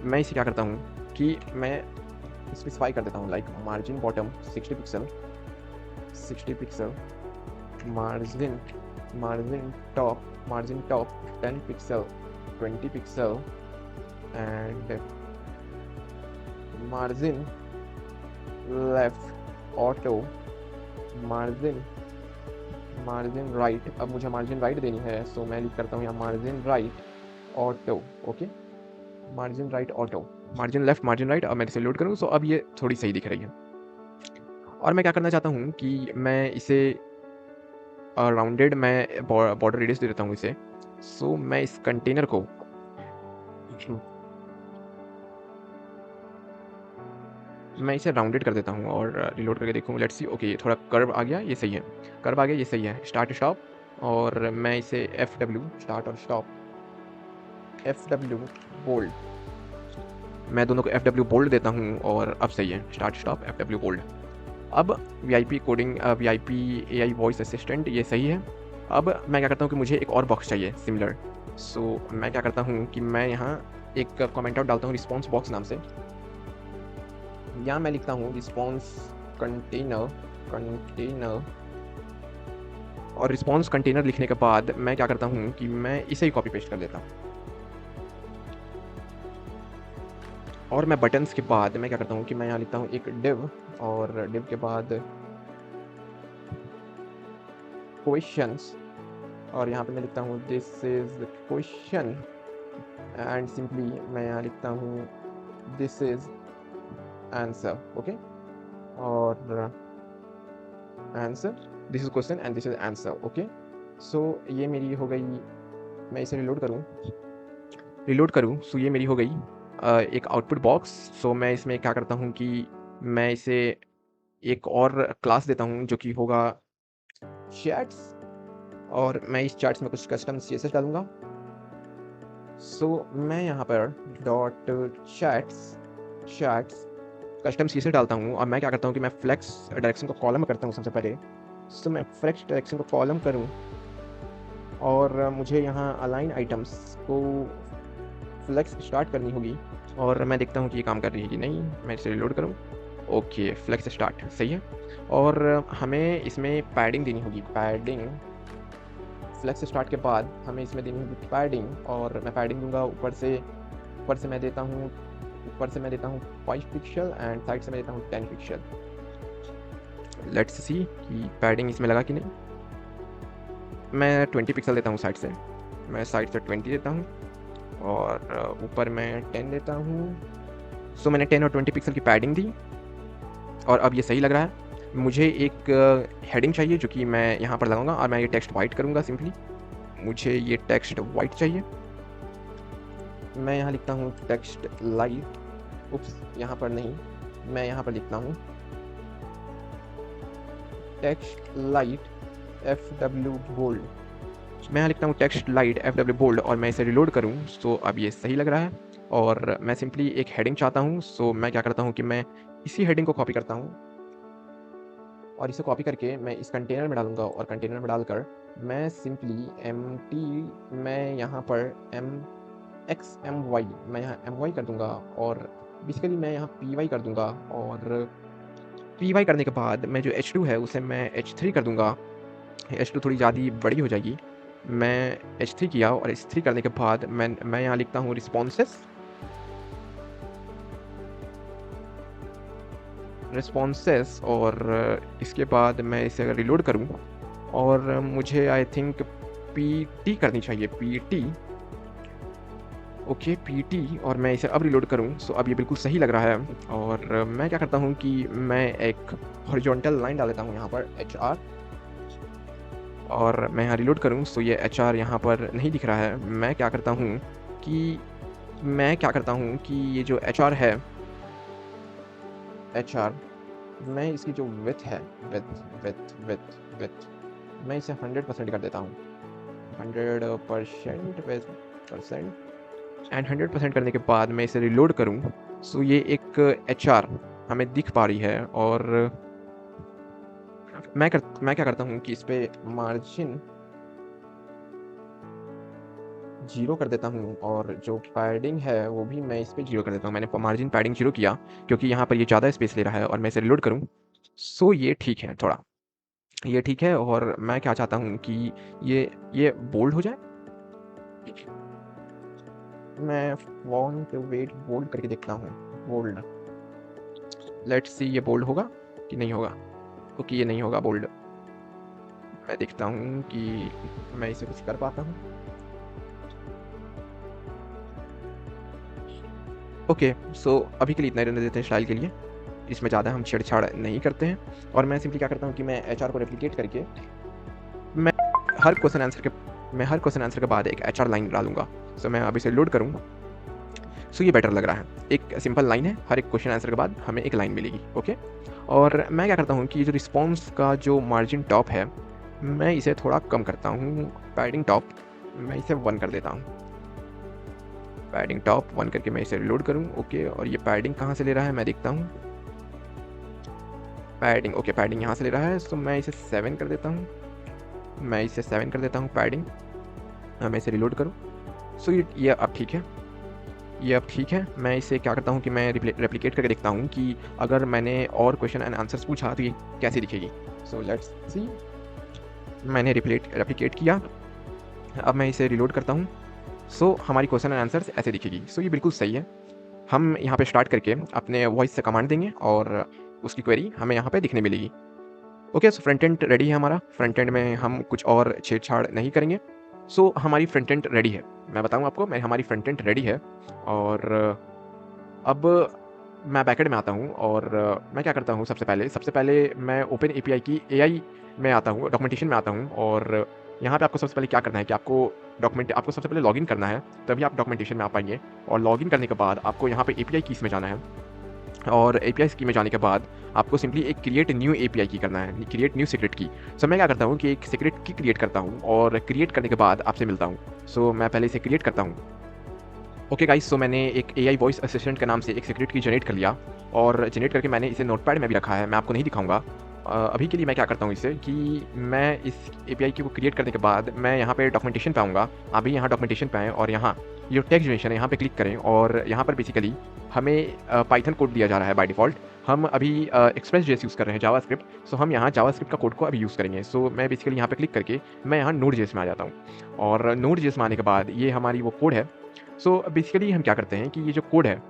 मैं इसे क्या करता हूँ कि मैं स्पेसिफाई कर देता हूँ, like margin bottom 60 pixel, 60 pixel, margin margin top 10 pixel, 20 pixel, and margin left auto, margin margin right. अब मुझे मार्जिन राइट देनी है, सो मैं लिख करता हूँ यहाँ margin right auto. Okay, margin right auto, margin left margin right. अब मैं इसे लोड करूँ, सो अब ये थोड़ी सही दिख रही है। और मैं क्या करना चाहता हूँ कि मैं इसे राउंडेड, मैं बॉर्डर रेडियस दे देता हूँ इसे। सो मैं इस कंटेनर को मैं इसे राउंडेड कर देता हूँ, और रिलोड करके देखूँ। लेट्स सी, ओके थोड़ा कर्व आ गया, ये सही है। कर्व आ गया, ये सही है। स्टार्ट स्टॉप, और मैं इसे FW स्टार्ट और स्टॉप, FW बोल्ड, मैं दोनों को FW बोल्ड देता हूँ, और अब सही है। Start stop FW bold. अब VIP coding VIP AI voice assistant, ये सही है। अब मैं क्या करता हूँ कि मुझे एक और बॉक्स चाहिए सिमिलर। सो मैं क्या करता हूँ कि मैं यहाँ एक कमेंट आउट डालता हूँ रिस्पॉन्स बॉक्स नाम से। यहाँ मैं लिखता हूँ रिस्पॉन्स कंटेनर, और रिस्पॉन्स कंटेनर लिखने के बाद मैं क्या करता हूँ कि मैं इसे ही कॉपी पेस्ट कर देता हूँ। और मैं बटन्स के बाद मैं क्या करता हूँ कि मैं यहाँ लिखता हूँ एक डिव, और डिव के बाद क्वेश्चंस, और यहाँ पे मैं लिखता हूँ this is question, and simply मैं यहाँ लिखता हूँ दिस इज आंसर। ओके, और answer, this is question and this is answer. Okay, so ये मेरी हो गई। मैं इसे रिलोड करूँ, सो ये मेरी हो गई एक आउटपुट बॉक्स। सो मैं इसमें क्या करता हूँ कि मैं इसे एक और क्लास देता हूँ जो कि होगा चैट्स, और मैं इस चैट्स में कुछ कस्टम CSS डालूंगा। सो मैं यहाँ पर डॉट चैट्स कस्टम CSS डालता हूँ, और मैं क्या करता हूँ कि मैं फ्लेक्स डायरेक्शन को कॉलम करता हूँ सबसे पहले। सो मैं फ्लेक्स डायरेक्शन को कॉलम करूँ, और मुझे यहाँ अलाइन आइटम्स को फ्लेक्स स्टार्ट करनी होगी, और मैं देखता हूँ कि ये काम कर रही है कि नहीं। मैं इसे रिलोड करूँ। ओके, फ्लेक्स स्टार्ट सही है। और हमें इसमें पैडिंग देनी होगी, पैडिंग। फ्लेक्स स्टार्ट के बाद हमें इसमें देनी होगी पैडिंग, और मैं पैडिंग दूंगा ऊपर से मैं देता हूँ 5 पिक्सल, एंड साइड से मैं देता हूँ 10 पिक्सल। लेट्स सी कि पैडिंग इसमें लगा कि नहीं। मैं 20 पिक्सल देता हूँ साइड से, मैं साइड से 20 देता हूँ और ऊपर मैं 10 देता हूँ। सो मैंने 10 और 20 पिक्सल की पैडिंग दी और अब ये सही लग रहा है। मुझे एक हेडिंग चाहिए जो कि मैं यहाँ पर लगाऊंगा और मैं ये टेक्स्ट वाइट करूँगा सिंपली। मुझे ये टेक्स्ट वाइट चाहिए। मैं यहाँ लिखता हूँ टेक्स्ट लाइट, उप्स यहाँ पर नहीं, मैं यहाँ पर लिखता हूँ टेक्स्ट लाइट FW बोल्ड। मैं यहाँ लिखता हूँ टेक्स्ट लाइट FW बोल्ड और मैं इसे रिलोड करूँ। सो अब ये सही लग रहा है और मैं सिंपली एक हेडिंग चाहता हूँ। सो मैं क्या करता हूँ कि मैं इसी हेडिंग को कॉपी करता हूँ और इसे कॉपी करके मैं इस कंटेनर में डालूंगा और कंटेनर में डालकर मैं सिंपली मैं यहाँ पर MXMY मैं यहाँ MY कर दूंगा और बेसिकली मैं यहाँ PY कर दूंगा और PY करने के बाद मैं जो H2 है उसे मैं H3 कर दूंगा। H2 थोड़ी ज़्यादा बड़ी हो जाएगी। मैं H3 किया और H3 करने के बाद मैं यहाँ लिखता हूँ रिस्पॉन्सेस और इसके बाद मैं इसे अगर रिलोड करूँ और मुझे आई थिंक PT करनी चाहिए, PT। ओके PT और मैं इसे अब रिलोड करूँ। सो अब ये बिल्कुल सही लग रहा है और मैं क्या करता हूँ कि मैं एक हॉरिजॉन्टल लाइन डाल देता हूँ यहाँ पर HR और मैं यहाँ रिलोड करूँ। सो ये HR यहाँ पर नहीं दिख रहा है। मैं क्या करता हूँ कि ये जो HR है, HR मैं इसकी जो विथ है, विथ मैं इसे 100% कर देता हूँ, 100% एंड 100% करने के बाद मैं इसे रिलोड करूँ। सो ये एक HR हमें दिख पा रही है और मैं क्या करता हूँ कि इस पे मार्जिन 0 कर देता हूँ और जो पैडिंग है वो भी मैं इस पे 0 कर देता हूँ। मैंने मार्जिन पैडिंग 0 किया क्योंकि यहाँ पर ये ज़्यादा स्पेस ले रहा है और मैं इसे रिलोड करूँ। सो ये ठीक है, थोड़ा ये ठीक है और मैं क्या चाहता हूँ कि ये बोल्ड हो जाए। मैं फॉन्ट वेट बोल्ड करके देखता हूँ, बोल्ड, लेट्स सी ये बोल्ड होगा कि नहीं होगा। ओके ये नहीं होगा बोल्ड। मैं देखता हूँ कि मैं इसे कुछ कर पाता हूँ। ओके सो अभी के लिए इतना ही रहने देते हैं स्टाइल के लिए, इसमें ज़्यादा हम छेड़छाड़ नहीं करते हैं और मैं सिंपली क्या करता हूँ कि मैं HR को रेप्लिकेट करके मैं हर क्वेश्चन आंसर के बाद एक HR लाइन डालूंगा। सो मैं अभी इसे लोड करूँ। सो ये बेटर लग रहा है, एक सिंपल लाइन है, हर एक क्वेश्चन आंसर के बाद हमें एक लाइन मिलेगी। ओके और मैं क्या करता हूँ कि जो रिस्पॉन्स का जो मार्जिन टॉप है मैं इसे थोड़ा कम करता हूँ, पैडिंग टॉप मैं इसे 1 कर देता हूँ, पैडिंग टॉप 1 करके मैं इसे लोड करूँ। ओके और ये पैडिंग कहाँ से ले रहा है मैं देखता हूँ, पैडिंग ओके पैडिंग यहाँ से ले रहा है। सो मैं इसे 7 कर देता हूँ, मैं इसे 7 कर देता हूँ पैडिंग, मैं इसे रिलोड करूँ। सो ये अब ठीक है, ये अब ठीक है। मैं इसे क्या करता हूँ कि मैं रेप्लिकेट करके देखता हूँ कि अगर मैंने और क्वेश्चन एंड आंसर्स पूछा तो ये कैसे दिखेगी। सो लेट्स सी, मैंने रेप्लिकेट किया, अब मैं इसे रिलोड करता हूँ। सो हमारी क्वेश्चन एंड आंसर्स ऐसे दिखेगी। सो ये बिल्कुल सही है। हम यहाँ पे स्टार्ट करके अपने वॉइस से कमांड देंगे और उसकी क्वेरी हमें यहाँ पे दिखने मिलेगी। Okay so front end ready है हमारा, फ्रंट एंड में हम कुछ और छेड़छाड़ नहीं करेंगे। सो हमारी फ्रंट एंड रेडी है, मैं बताऊँ आपको, हमारी फ्रंट एंड रेडी है और अब मैं बैकएंड में आता हूँ और मैं क्या करता हूँ, सबसे पहले मैं ओपन API की AI में आता हूँ, डॉक्यूमेंटेशन में आता हूँ और यहाँ पे आपको सबसे पहले क्या करना है कि आपको सबसे पहले लॉगिन करना है, तभी आप डॉक्यूमेंटेशन में आ पाएंगे। और लॉगिन करने के बाद आपको यहाँ पे API कीज़ में जाना है और API की में जाने के बाद आपको सिंपली एक क्रिएट न्यू API की करना है, क्रिएट न्यू सीक्रेट की। सो मैं क्या करता हूँ कि एक सीक्रेट की क्रिएट करता हूँ और क्रिएट करने के बाद आपसे मिलता हूँ। सो मैं पहले इसे क्रिएट करता हूँ। ओके गाइस, सो मैंने एक AI वॉइस असिस्टेंट के नाम से एक सीक्रेट की जनरेट कर लिया और जनरेट करके मैंने इसे नोटपैड में भी रखा है, मैं आपको नहीं दिखाऊंगा। अभी के लिए मैं क्या करता हूँ इसे कि मैं इस API की को क्रिएट करने के बाद मैं यहाँ पे डॉक्यूमेंटेशन पे आऊँगा। अभी यहाँ डॉक्यूमेंटेशन पे आएँ और यहाँ ये टेक्स्ट जनरेशन है यहाँ पे क्लिक करें और यहाँ पर बेसिकली हमें पाइथन कोड दिया जा रहा है बाय डिफ़ॉल्ट। हम अभी एक्सप्रेस.js यूज़ कर रहे हैं, जावास्क्रिप्ट। सो हम यहाँ जावास्क्रिप्ट का कोड को अभी यूज़ करेंगे। सो मैं बेसिकली यहाँ पे क्लिक करके मैं यहाँ Node.js में आ जाता हूँ और Node.js में आने के बाद ये हमारी वो कोड है। सो बेसिकली हम क्या करते हैं कि ये जो कोड है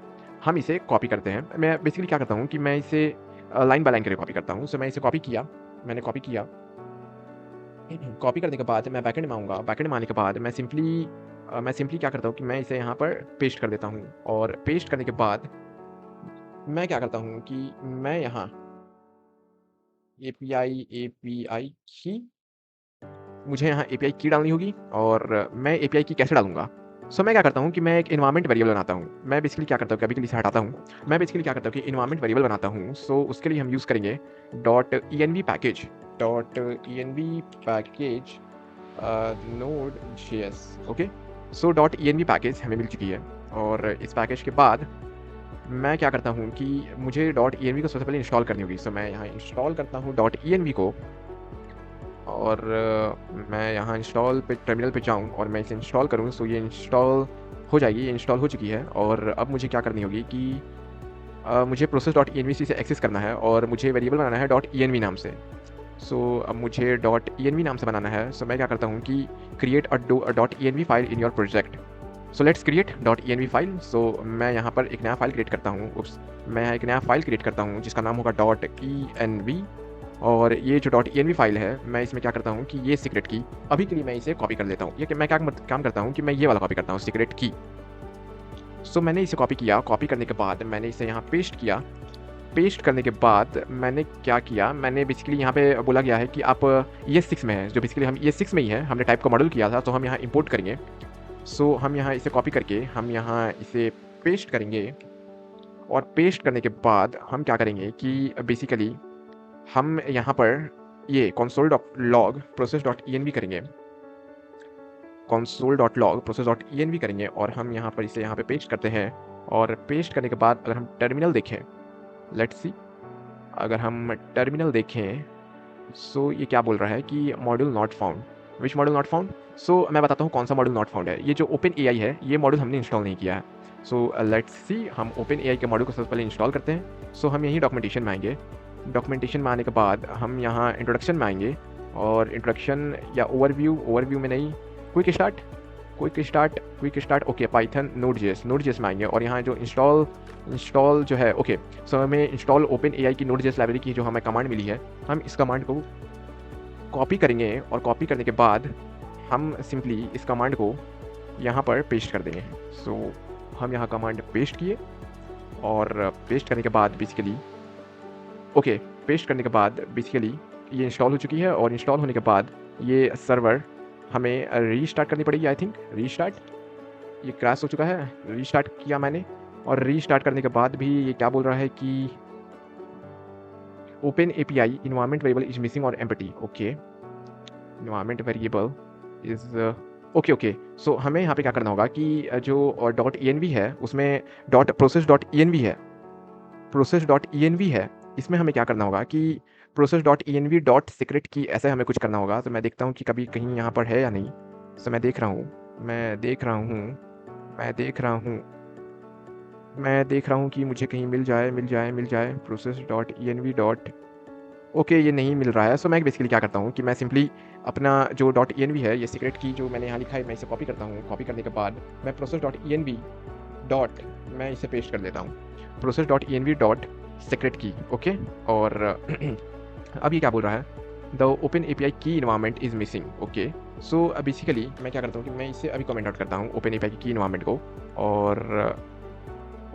हम इसे कॉपी करते हैं। मैं बेसिकली क्या करता हूँ कि मैं इसे लाइन बाय लाइन करके कॉपी करता हूँ। सो मैं इसे कॉपी किया, मैंने कॉपी किया कॉपी करने के बाद मैं बैकएंड में आऊँगा। बैकएंड में आने के बाद मैं सिंपली क्या करता हूँ कि मैं इसे यहाँ पर पेस्ट कर देता हूँ और पेस्ट करने के बाद मैं क्या करता हूँ कि मैं यहाँ एपीआई की मुझे यहाँ एपीआई की डालनी होगी और मैं एपीआई की कैसे डालूँगा? सो मैं क्या करता हूँ कि मैं एक एनवायरनमेंट वेरिएबल बनाता हूँ। मैं बेसिकली क्या करता हूँ कि अभी के लिए इसे हटाता हूँ। मैं बेसिकली क्या करता हूँ कि एनवायरनमेंट वेरिएबल बनाता हूँ। सो उसके लिए हम यूज़ करेंगे dot env package node.js okay. So dot env package हमें मिल चुकी है और इस पैकेज के बाद मैं क्या करता हूँ कि मुझे डॉट env को सबसे पहले इंस्टॉल करनी होगी। सो मैं यहाँ इंस्टॉल करता हूँ डॉट env को और मैं यहाँ इंस्टॉल पे टर्मिनल पे जाऊँ और मैं इसे इंस्टॉल करूँ। सो ये इंस्टॉल हो जाएगी, ये इंस्टॉल हो चुकी है और अब मुझे क्या करनी होगी कि मुझे प्रोसेस डॉट env से एक्सेस करना है और मुझे वेरिएबल बनाना है डॉट env नाम से। सो अब मुझे डॉट env नाम से बनाना है। सो मैं क्या करता हूँ कि create dot env file in your project. So let's create dot env file. So मैं यहाँ पर एक नया फाइल क्रिएट करता हूँ। मैं यहाँ एक नया फाइल क्रिएट करता हूँ जिसका नाम होगा डॉट env और ये जो डॉट env फाइल है मैं इसमें क्या करता हूँ कि ये सीक्रेट की अभी के लिए मैं इसे कॉपी कर लेता हूँ। ये कि मैं क्या काम करता हूँ कि मैं ये वाला कॉपी करता हूँ सीक्रेट की। सो मैंने इसे कॉपी किया। कॉपी करने के बाद मैंने इसे यहाँ पेस्ट किया। पेस्ट करने के बाद मैंने क्या किया, मैंने बेसिकली यहाँ पे बोला गया है कि आप ES6 में है, जो बेसिकली हम ES6 में ही है, हमने टाइप का मॉडल किया था तो हम यहाँ इंपोर्ट करेंगे। सो हम यहाँ इसे कॉपी करके हम यहाँ इसे पेस्ट करेंगे और पेस्ट करने के बाद हम क्या करेंगे कि बेसिकली हम यहाँ पर ये console dot log process dot env करेंगे। console dot log process dot env करेंगे और हम यहाँ पर इसे यहाँ पे पेस्ट करते हैं और पेस्ट करने के बाद अगर हम टर्मिनल देखें, लेट्स सी, अगर हम टर्मिनल देखें सो ये क्या बोल रहा है कि module not found. Which module not found? So मैं बताता हूँ कौन सा मॉड्यूल नॉट फाउंड है। ये जो ओपन एआई है ये मॉड्यूल हमने इंस्टॉल नहीं किया है। सो लेट्स सी, हम ओपन एआई के मॉड्यूल को सबसे पहले इंस्टॉल करते हैं। सो हम यहीं डॉक्यूमेंटेशन में आएंगे। डॉक्यूमेंटेशन में आने के बाद हम यहाँ इंट्रोडक्शन में आएंगे और इंट्रोडक्शन या ओवरव्यू में नहीं, quick start okay, Python Node.js में आएंगे और यहाँ जो इंस्टॉल जो है ओके। सो हमें इंस्टॉल ओपन एआई की नोड.js लाइब्रेरी की जो हमें कमांड मिली है, हम इस कमांड को कॉपी करेंगे और कॉपी करने के बाद हम सिंपली इस कमांड को यहाँ पर पेस्ट कर देंगे। सो हम यहाँ कमांड पेस्ट किए और पेस्ट करने के बाद बेसिकली ओके, पेस्ट करने के बाद बेसिकली ये इंस्टॉल हो चुकी है और इंस्टॉल होने के बाद ये सर्वर हमें रीस्टार्ट करनी पड़ेगी। आई थिंक रीस्टार्ट, ये क्रैश हो चुका है, रीस्टार्ट किया मैंने और रीस्टार्ट करने के बाद भी ये क्या बोल रहा है कि open API environment variable is missing और empty. Okay, environment variable is okay. So हमें यहाँ पे क्या करना होगा कि जो डॉट env है उसमें डॉट प्रोसेस डॉट env है, इसमें हमें क्या करना होगा कि process dot env dot secret की ऐसे हमें कुछ करना होगा। तो मैं देखता हूँ कि कभी कहीं यहाँ पर है या नहीं। सो मैं देख रहा हूँ कि मुझे कहीं मिल जाए process dot env dot okay, ये नहीं मिल रहा है। सो मैं बेसिकली क्या करता हूँ कि मैं सिंपली अपना जो डॉट env है, ये सीक्रेट की जो मैंने यहाँ लिखा है, मैं इसे कॉपी करता हूँ। कॉपी करने के बाद मैं प्रोसेस डॉट env डॉट मैं इसे पेस्ट कर देता हूँ, process dot env dot secret की ओके। और अब ये क्या बोल रहा है, द ओपन एपीआई की environment is missing okay. So basically मैं क्या करता हूँ कि मैं इसे अभी कमेंट आउट करता हूँ ओपन एपीआई की इन्वायरमेंट को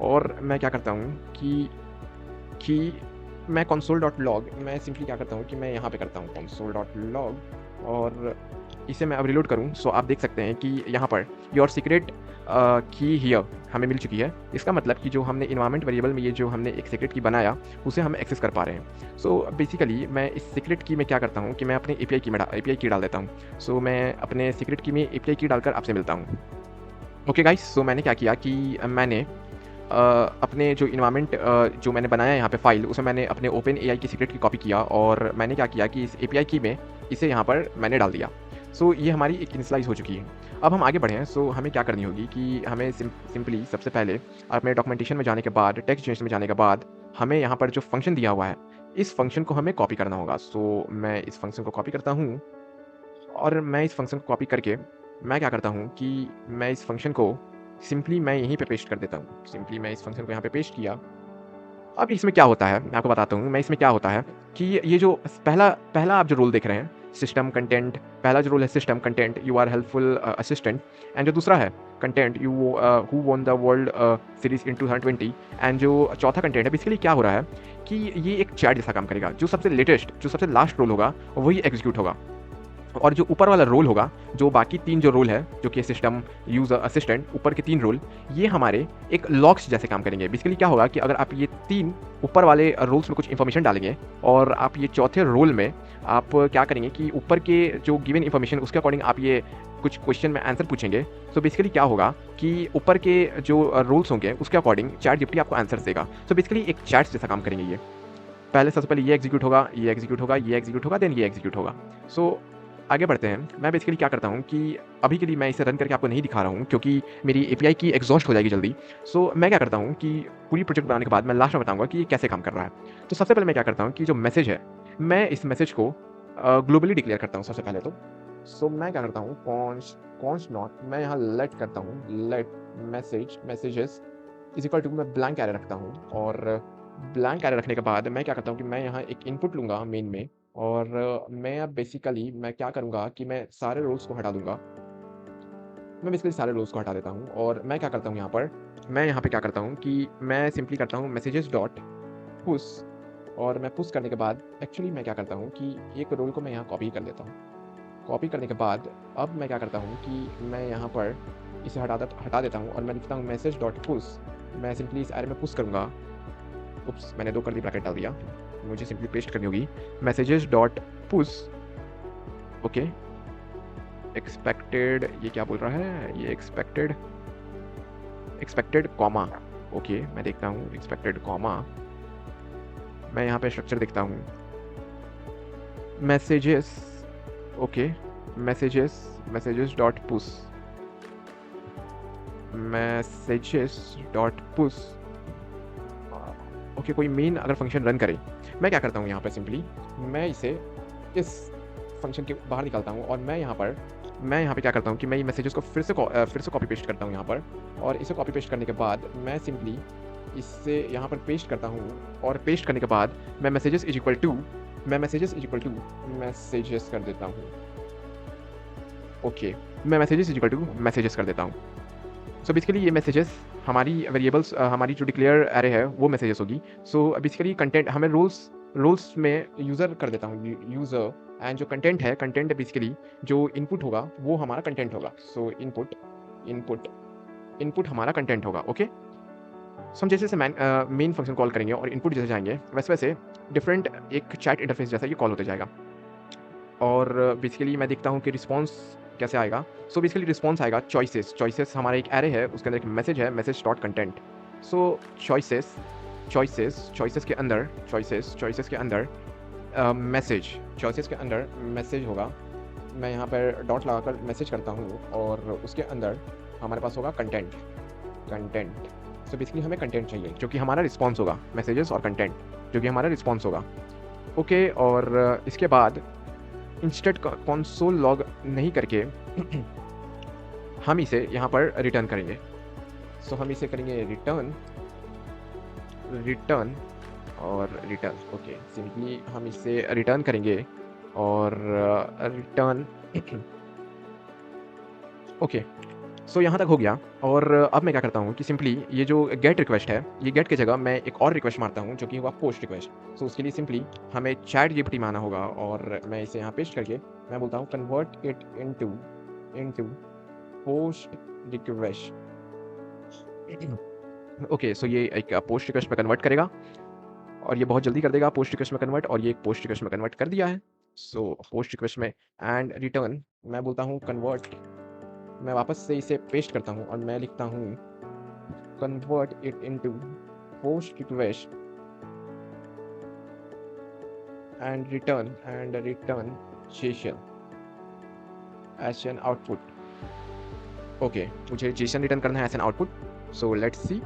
और मैं क्या करता हूँ कि मैं console डॉट लॉग, मैं सिंपली क्या करता हूँ कि मैं यहाँ पे करता हूँ console डॉट लॉग और इसे मैं अब रिलोड करूँ। सो आप देख सकते हैं कि यहाँ पर योर सीक्रेट की हियर हमें मिल चुकी है। इसका मतलब कि जो हमने इन्वायरमेंट वेरिएबल में ये जो हमने एक सीक्रेट की बनाया उसे हम एक्सेस कर पा रहे हैं। सो बेसिकली मैं इस सीक्रेट की में क्या करता हूँ कि मैं अपने एपीआई की डाल देता हूँ। सो मैं अपने सीक्रेट की में एपीआई की डालकर आपसे मिलता हूँ। ओके गाइस, सो मैंने क्या किया कि मैंने अपने जो इन्वायरमेंट जो मैंने बनाया यहाँ पे फाइल, उसे मैंने अपने ओपन एआई की सीक्रेट की कॉपी किया और मैंने क्या किया कि इस एपीआई की में इसे यहाँ पर मैंने डाल दिया। सो ये हमारी एक इनिशियलाइज हो चुकी है। अब हम आगे बढ़े हैं। सो हमें क्या करनी होगी कि हमें सिंपली सबसे पहले अपने डॉक्यूमेंटेशन में जाने के बाद, टेक्स्ट जनरेशन में जाने के बाद हमें यहाँ पर जो फंक्शन दिया हुआ है, इस फंक्शन को हमें कॉपी करना होगा। सो मैं इस फंक्शन को कॉपी करता हूँ और मैं इस फंक्शन को कॉपी करके मैं क्या करता हूँ कि मैं इस फंक्शन को सिंपली मैं यहीं पे पेस्ट कर देता हूँ। सिंपली मैं इस फंक्शन को यहाँ पे पेस्ट किया। अब इसमें क्या होता है मैं आपको बताता हूँ। मैं इसमें क्या होता है कि ये जो पहला आप जो रूल देख रहे हैं, सिस्टम कंटेंट, पहला जो रोल है system content, you are helpful assistant, and जो दूसरा है content, you who won the world series in 2020, and जो चौथा कंटेंट है बेसिकली क्या हो रहा है कि ये एक चैट जैसा काम करेगा। जो सबसे लेटेस्ट, जो सबसे लास्ट रोल होगा वही एग्जीक्यूट होगा, और जो ऊपर वाला रोल होगा, जो बाकी 3 जो रोल है जो कि सिस्टम, यूज़र, असिस्टेंट, ऊपर के 3 रोल, ये हमारे एक लॉग्स जैसे काम करेंगे। बेसिकली क्या होगा कि अगर आप ये 3 ऊपर वाले रोल्स में कुछ इन्फॉर्मेशन डालेंगे और आप ये चौथे रोल में आप क्या करेंगे कि ऊपर के जो गिवन इन्फॉर्मेशन उसके अकॉर्डिंग आप ये कुछ क्वेश्चन में आंसर पूछेंगे। सो बेसिकली क्या होगा कि ऊपर के जो रोल्स होंगे उसके अकॉर्डिंग चैट जीपीटी आपको आंसर देगा। सो बेसिकली एक चैट जैसा काम करेंगे ये। पहले सबसे पहले ये एग्जीक्यूट होगा, ये एग्जीक्यूट होगा, ये एग्जीक्यूट होगा, देन ये एग्जीक्यूट होगा। सो आगे बढ़ते हैं। मैं बेसिकली क्या करता हूँ कि अभी के लिए मैं इसे रन करके आपको नहीं दिखा रहा हूँ क्योंकि मेरी एपीआई की एग्जॉस्ट हो जाएगी जल्दी। सो मैं क्या करता हूँ कि पूरी प्रोजेक्ट बनाने के बाद मैं लास्ट में बताऊँगा कि ये कैसे काम कर रहा है। तो सबसे पहले मैं क्या करता हूँ कि जो मैसेज है, मैं इस मैसेज को ग्लोबली डिक्लेयर करता हूँ सबसे पहले तो। सो मैं क्या करता हूँ, कॉन्स नॉट, मैं यहाँ लेट करता हूँ, let messages is equal to, मैं ब्लैंक एरे रखता हूँ, और ब्लैंक एरे रखने के बाद मैं क्या करता हूँ कि मैं यहाँ एक इनपुट लूँगा मेन में, और मैं अब बेसिकली मैं क्या करूँगा कि मैं सारे रोल्स को हटा दूँगा। मैं बेसिकली सारे रोल्स को हटा देता हूँ, और मैं क्या करता हूँ यहाँ पर, मैं यहाँ पे क्या करता हूँ कि मैं सिंपली करता हूँ मैसेजेस डॉट पुश, और मैं पुश करने के बाद एक्चुअली मैं क्या करता हूँ कि एक रोल को मैं यहाँ कॉपी कर लेता हूँ। कॉपी करने के बाद अब मैं क्या करता हूँ कि मैं यहाँ पर इसे हटा देता हूँ, और मैं लिखता हूँ मैसेज डॉट पुश। मैं सिंपली इस एरे में पुश करूँगा। उप्स, मैंने 2 कर दी, ब्रैकेट डाल दिया, मुझे सिंपली पेस्ट करनी होगी। Messages dot push, okay, expected, ये क्या बोल रहा है, ये एक्सपेक्टेड कॉमा, ओके, मैं देखता हूँ एक्सपेक्टेड कॉमा। मैं यहाँ पे स्ट्रक्चर देखता हूँ, messages, okay, messages dot push, messages dot push, okay, कोई मेन अगर फंक्शन रन करे, मैं क्या करता हूँ यहाँ पर सिंपली मैं इसे इस फंक्शन के बाहर निकालता हूँ, और मैं यहाँ पे क्या करता हूँ कि मैं ये मैसेजेस को फिर से कॉपी पेस्ट करता हूँ यहाँ पर, और इसे कॉपी पेस्ट करने के बाद मैं सिंपली इससे यहाँ पर पेस्ट करता हूँ, और पेस्ट करने के बाद मैं messages is equal to messages कर देता हूँ, ओके, मैं messages is equal to messages कर देता हूँ। सो बेसिकली ये मैसेजेस हमारी वेरिएबल्स, हमारी जो डिक्लेयर एरे है वो मैसेजेस होगी। सो बेसिकली कंटेंट हमें रोल्स में यूज़र कर देता हूँ, यूज़र, एंड जो कंटेंट है, कंटेंट बेसिकली जो इनपुट होगा वो हमारा कंटेंट होगा। सो इनपुट हमारा कंटेंट होगा, ओके। सो हम जैसे मेन फंक्शन कॉल करेंगे और इनपुट जैसे जाएंगे वैसे डिफरेंट एक चैट इंटरफेस जैसा ये कॉल होते जाएगा, और बेसिकली मैं देखता हूँ कि रिस्पॉन्स कैसे आएगा। सो बेसिकली रिस्पॉन्स आएगा चॉइसेस हमारा एक एरे है, उसके अंदर एक मैसेज है, मैसेज डॉट कंटेंट। सो चॉइसेस के अंदर मैसेज होगा। मैं यहाँ पर डॉट लगाकर मैसेज करता हूँ, और उसके अंदर हमारे पास होगा कंटेंट। सो बेसिकली हमें कंटेंट चाहिए जो कि हमारा रिस्पॉन्स होगा, मैसेजेस और कंटेंट जो कि हमारा रिस्पॉन्स होगा, ओके। और इसके बाद इंस्टेंट कंसोल लॉग नहीं करके हम इसे यहाँ पर रिटर्न करेंगे। सो हम इसे करेंगे रिटर्न, ओके, सिंपली हम इसे रिटर्न करेंगे, और रिटर्न, ओके। सो यहाँ तक हो गया। और अब मैं क्या करता हूँ कि सिंपली ये जो गेट रिक्वेस्ट है, ये गेट की जगह मैं एक और रिक्वेस्ट मारता हूँ जो कि हुआ पोस्ट रिक्वेस्ट। सो उसके लिए सिंपली हमें चैट जीपीटी मारना होगा, और मैं इसे यहाँ पेस्ट करके मैं बोलता हूँ convert it into post request, okay. So ये एक पोस्ट रिक्वेस्ट में कन्वर्ट करेगा, और ये बहुत जल्दी कर देगा पोस्ट रिक्वेस्ट में कन्वर्ट, और ये एक पोस्ट रिक्वेस्ट में कन्वर्ट कर दिया है। सो पोस्ट रिक्वेस्ट में एंड रिटर्न मैं बोलता हूँ कन्वर्ट, मैं वापस से इसे पेस्ट करता हूँ, और मैं लिखता हूँ convert it into post request and return JSON as an output, okay. मुझे जेसन रिटर्न करना है as an output. So let's see,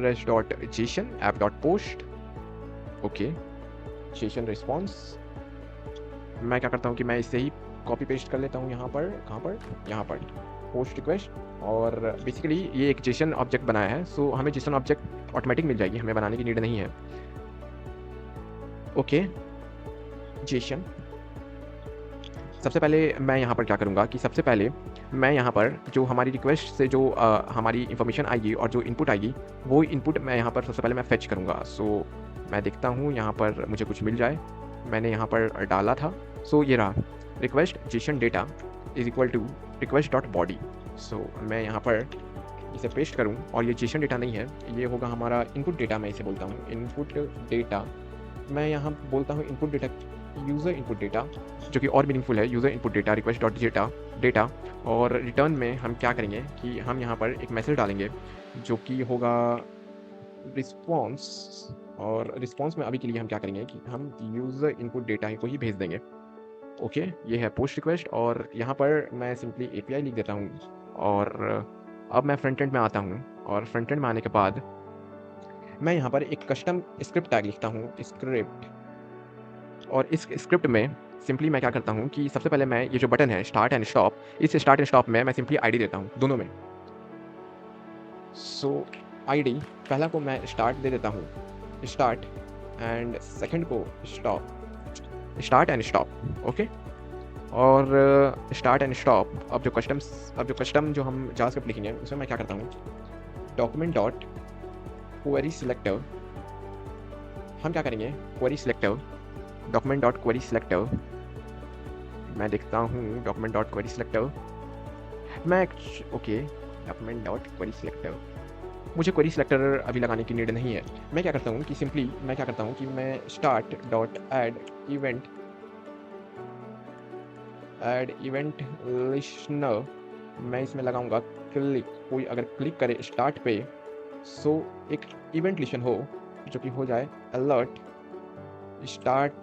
res dot JSON app dot post, okay, JSON response. मैं क्या करता हूँ कि मैं इसे ही कॉपी पेस्ट कर लेता हूँ यहाँ पर, यहाँ पर पोस्ट रिक्वेस्ट, और बेसिकली ये एक जेसन ऑब्जेक्ट बनाया है। सो हमें जेसन ऑब्जेक्ट ऑटोमेटिक मिल जाएगी, हमें बनाने की नीड नहीं है, ओके। जेसन सबसे पहले मैं यहाँ पर क्या करूँगा कि सबसे पहले मैं यहाँ पर जो हमारी रिक्वेस्ट से जो हमारी इन्फॉर्मेशन आएगी और जो इनपुट आएगी, वो इनपुट मैं यहाँ पर सबसे पहले मैं फेच करूँगा। सो मैं देखता हूँ यहाँ पर मुझे कुछ मिल जाए। मैंने यहाँ पर डाला था, सो ये रहा request JSON data is equal to request dot body. So मैं यहाँ पर इसे पेस्ट करूँ और ये जेसन डेटा नहीं है, ये होगा हमारा इनपुट डेटा। मैं इसे बोलता हूँ इनपुट डेटा। मैं यहाँ बोलता हूँ input data, user input data, जो कि और मीनिंगफुल है, user input data request dot data. और रिटर्न में हम क्या करेंगे कि हम यहाँ पर एक मैसेज डालेंगे जो कि होगा रिस्पॉन्स। और रिस्पॉन्स में अभी के लिए हम क्या करेंगे कि हम यूज़र इनपुट डेटा को ही भेज देंगे। ओके, ये है पोस्ट रिक्वेस्ट और यहाँ पर मैं सिंपली एपीआई लिख देता हूँ। और अब मैं फ्रंट एंड में आता हूँ और फ्रंट एंड में आने के बाद मैं यहाँ पर एक कस्टम स्क्रिप्ट टैग लिखता हूँ, स्क्रिप्ट। और इस स्क्रिप्ट में सिंपली मैं क्या करता हूँ कि सबसे पहले मैं ये जो बटन है स्टार्ट एंड स्टॉप, इस स्टार्ट एंड स्टॉप में मैं सिंपली आईडी देता हूँ दोनों में। सो आईडी पहला को मैं स्टार्ट दे देता हूँ, स्टार्ट, एंड सेकंड को stop, start and stop. Okay, और स्टार्ट एंड स्टॉप अब जो कस्टम जो हम जावास्क्रिप्ट लिखेंगे उसमें मैं क्या करता हूँ, डॉक्यूमेंट डॉट क्वेरी सिलेक्टर। हम क्या करेंगे, query selector, document dot query selector. मैं देखता हूँ डॉक्यूमेंट डॉट क्वेरी सिलेक्टर, मैं okay document dot query selector. मुझे क्वेरी सिलेक्टर अभी लगाने की नीड नहीं है। मैं क्या करता हूँ कि सिंपली मैं क्या करता हूँ कि मैं start dot add event listener, मैं इसमें लगाऊंगा क्लिक। कोई अगर क्लिक करे स्टार्ट पे, सो एक इवेंट लिस्टन हो जो कि हो जाए अलर्ट स्टार्ट।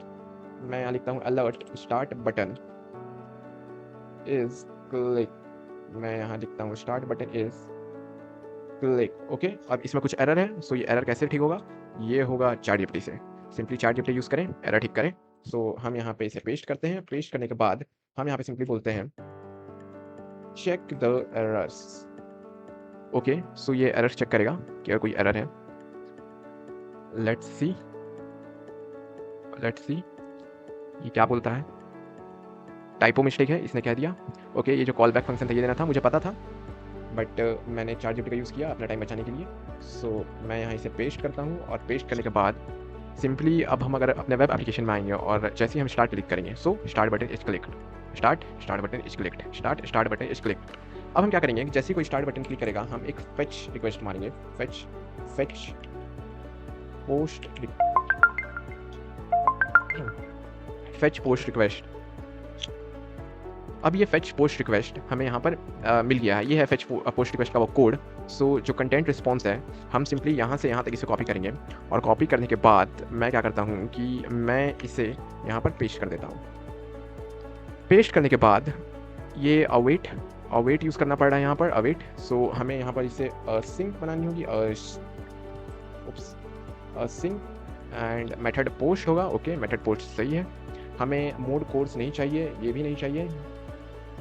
मैं यहाँ लिखता हूँ alert start button is click. मैं यहाँ लिखता हूँ start button is click. Okay, अब इसमें कुछ एरर है, सो ये एरर कैसे ठीक होगा, ये होगा चैटजीपीटी से। सिंपली चैटजीपीटी यूज़ करें, एरर ठीक करें। सो हम यहाँ पे इसे पेस्ट करते हैं। पेस्ट करने के बाद हम यहाँ पे सिंपली बोलते हैं check the errors. Okay, so ये एरर चेक करेगा कि अगर कोई एरर है। लेट्स सी ये क्या बोलता है, टाइपो मिस्टेक है इसने कह दिया। ओके, ये जो कॉल बैक फंक्शन था ये देना था, मुझे पता था, बट मैंने चैटजीपीटी का यूज़ किया अपना टाइम बचाने के लिए। सो मैं यहाँ इसे पेस्ट करता हूँ और पेस्ट करने के बाद सिंपली अब हम अगर अपने वेब एप्लीकेशन में आएंगे और जैसे ही हम स्टार्ट क्लिक करेंगे, so start button is clicked, start button is clicked, start button is clicked. अब हम क्या करेंगे, जैसे ही कोई स्टार्ट बटन क्लिक करेगा हम एक फेच रिक्वेस्ट मारेंगे, फेच पोस्ट रिक्वेस्ट। अब ये फेच पोस्ट रिक्वेस्ट हमें यहाँ पर मिल गया है। ये है फेच पोस्ट रिक्वेस्ट का वो कोड। सो जो कंटेंट रिस्पॉन्स है हम सिंपली यहाँ से यहाँ तक इसे कॉपी करेंगे और कॉपी करने के बाद मैं क्या करता हूँ कि मैं इसे यहाँ पर पेस्ट कर देता हूँ। पेस्ट करने के बाद ये अवेट यूज़ करना पड़ रहा है यहाँ पर, अवेट। सो हमें यहाँ पर इसे सिंक बनानी होगी, सिंक एंड मेथड पोस्ट होगा। ओके, मेथड पोस्ट सही है। हमें मोड कोर्स नहीं चाहिए, ये भी नहीं चाहिए,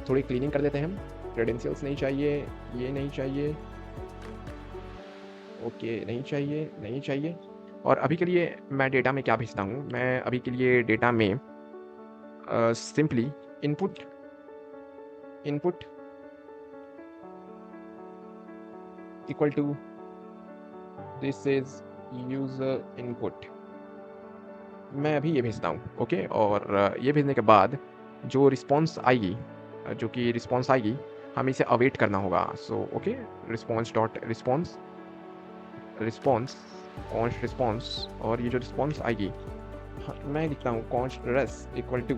थोड़ी क्लीनिंग कर देते हैं हम। क्रेडेंशियल्स नहीं चाहिए, ये नहीं चाहिए, ओके नहीं चाहिए। और अभी के लिए मैं डेटा में क्या भेजता हूँ, मैं अभी के लिए डेटा में simply input equal to this is user input, मैं अभी ये भेजता हूँ। ओके, और ये भेजने के बाद जो रिस्पॉन्स आएगी हमें इसे अवेट करना होगा। So okay, response const response, और ये जो रिस्पॉन्स आएगी मैं लिखता हूँ const res equal to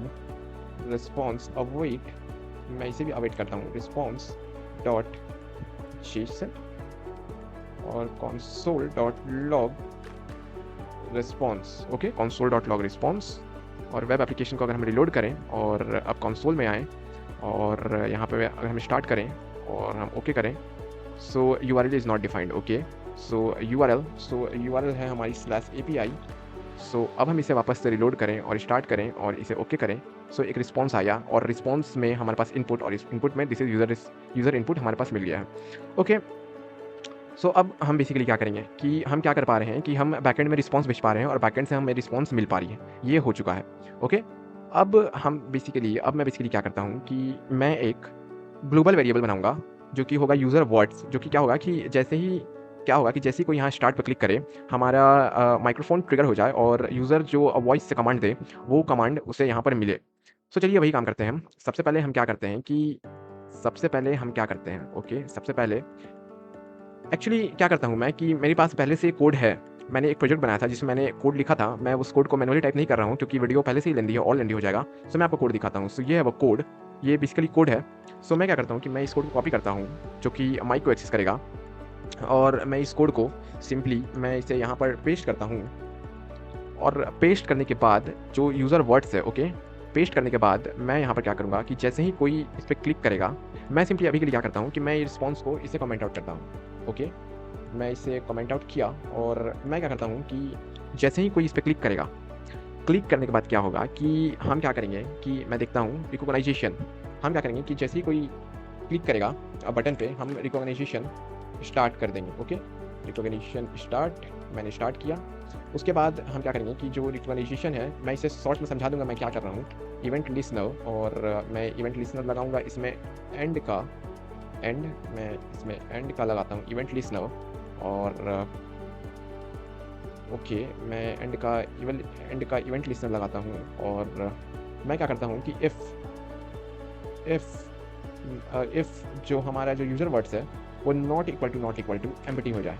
response await, मैं इसे भी अवेट करता हूँ, रिस्पॉन्स डॉट जेसन और console dot log response. Okay, console dot log response. और वेब एप्लीकेशन को अगर हम रिलोड करें और अब कंसोल में आएँ और यहाँ पे अगर हम स्टार्ट करें और हम ओके करें, सो URL is not defined. Okay, so URL है हमारी /API। सो अब हम इसे वापस से रिलोड करें और स्टार्ट करें और इसे ओके करें। सो एक रिस्पॉन्स आया और रिस्पॉन्स में हमारे पास इनपुट, और इस इनपुट में दिस इज यूज़र इनपुट हमारे पास मिल गया है। ओके, सो अब हम बेसिकली क्या करेंगे कि हम क्या कर पा रहे हैं कि हम बैकएंड में रिस्पॉन्स भेज पा रहे हैं और बैकएंड से हमें रिस्पॉन्स मिल पा रही है, ये हो चुका है। ओके, अब मैं बेसिकली क्या करता हूँ कि मैं एक ग्लोबल वेरिएबल बनाऊँगा, जो कि होगा यूज़र वर्ड्स, जो कि क्या होगा कि जैसे ही कोई यहाँ स्टार्ट पे क्लिक करे, हमारा माइक्रोफ़ोन ट्रिगर हो जाए और यूज़र जो वॉइस से कमांड दे, वो कमांड उसे यहाँ पर मिले। सो चलिए वही काम करते हैं हम। सबसे पहले हम क्या करते हैं, ओके, सबसे पहले एक्चुअली क्या करता हूँ मैं कि मेरे पास पहले से कोड है। मैंने एक प्रोजेक्ट बनाया था जिसमें मैंने कोड लिखा था। मैं उस कोड को मैनुअली टाइप नहीं कर रहा हूँ क्योंकि वीडियो पहले से ही लेंदी है और लेंदी हो जाएगा। सो मैं आपको कोड दिखाता हूँ। सो ये है वो कोड, ये बेसिकली कोड है। सो मैं क्या करता हूँ कि मैं इस कोड को कॉपी करता हूँ, जो कि माइक को एक्सेस करेगा, और मैं इस कोड को सिंपली मैं इसे यहाँ पर पेस्ट करता हूँ। और पेस्ट करने के बाद जो यूज़र वर्ड्स है, ओके, पेस्ट करने के बाद मैं यहाँ पर क्या करूँगा कि जैसे ही कोई इस पे क्लिक करेगा, मैं सिंपली अभी के लिए क्या करता हूँ कि मैं रिस्पॉन्स को इसे कमेंट आउट करता हूँ, ओके। मैं इसे कमेंट आउट किया और मैं क्या करता हूँ कि जैसे ही कोई इस पे क्लिक करेगा, क्लिक करने के बाद क्या होगा कि हम क्या करेंगे कि मैं देखता हूँ रिकॉग्नाइजेशन। हम क्या करेंगे कि जैसे ही कोई क्लिक करेगा बटन पे, हम रिकॉग्नाइजेशन स्टार्ट कर देंगे, ओके। रिकॉग्निशन स्टार्ट, मैंने स्टार्ट किया। उसके बाद हम क्या करेंगे कि जो रिकॉग्नाइजेशन है, मैं इसे शॉर्ट में समझा दूंगा मैं क्या कर रहा हूँ। इवेंट लिसनर, और मैं इवेंट लिसनर लगाऊंगा इसमें एंड का, एंड मैं इसमें एंड का लगाता हूँ इवेंट लिसनर। और ओके, मैं एंड का इवेंट लिसनर लगाता हूँ। और मैं क्या करता हूँ कि इफ़ जो हमारा जो यूज़र वर्ड्स है वो नॉट इक्वल टू एम्प्टी हो जाए।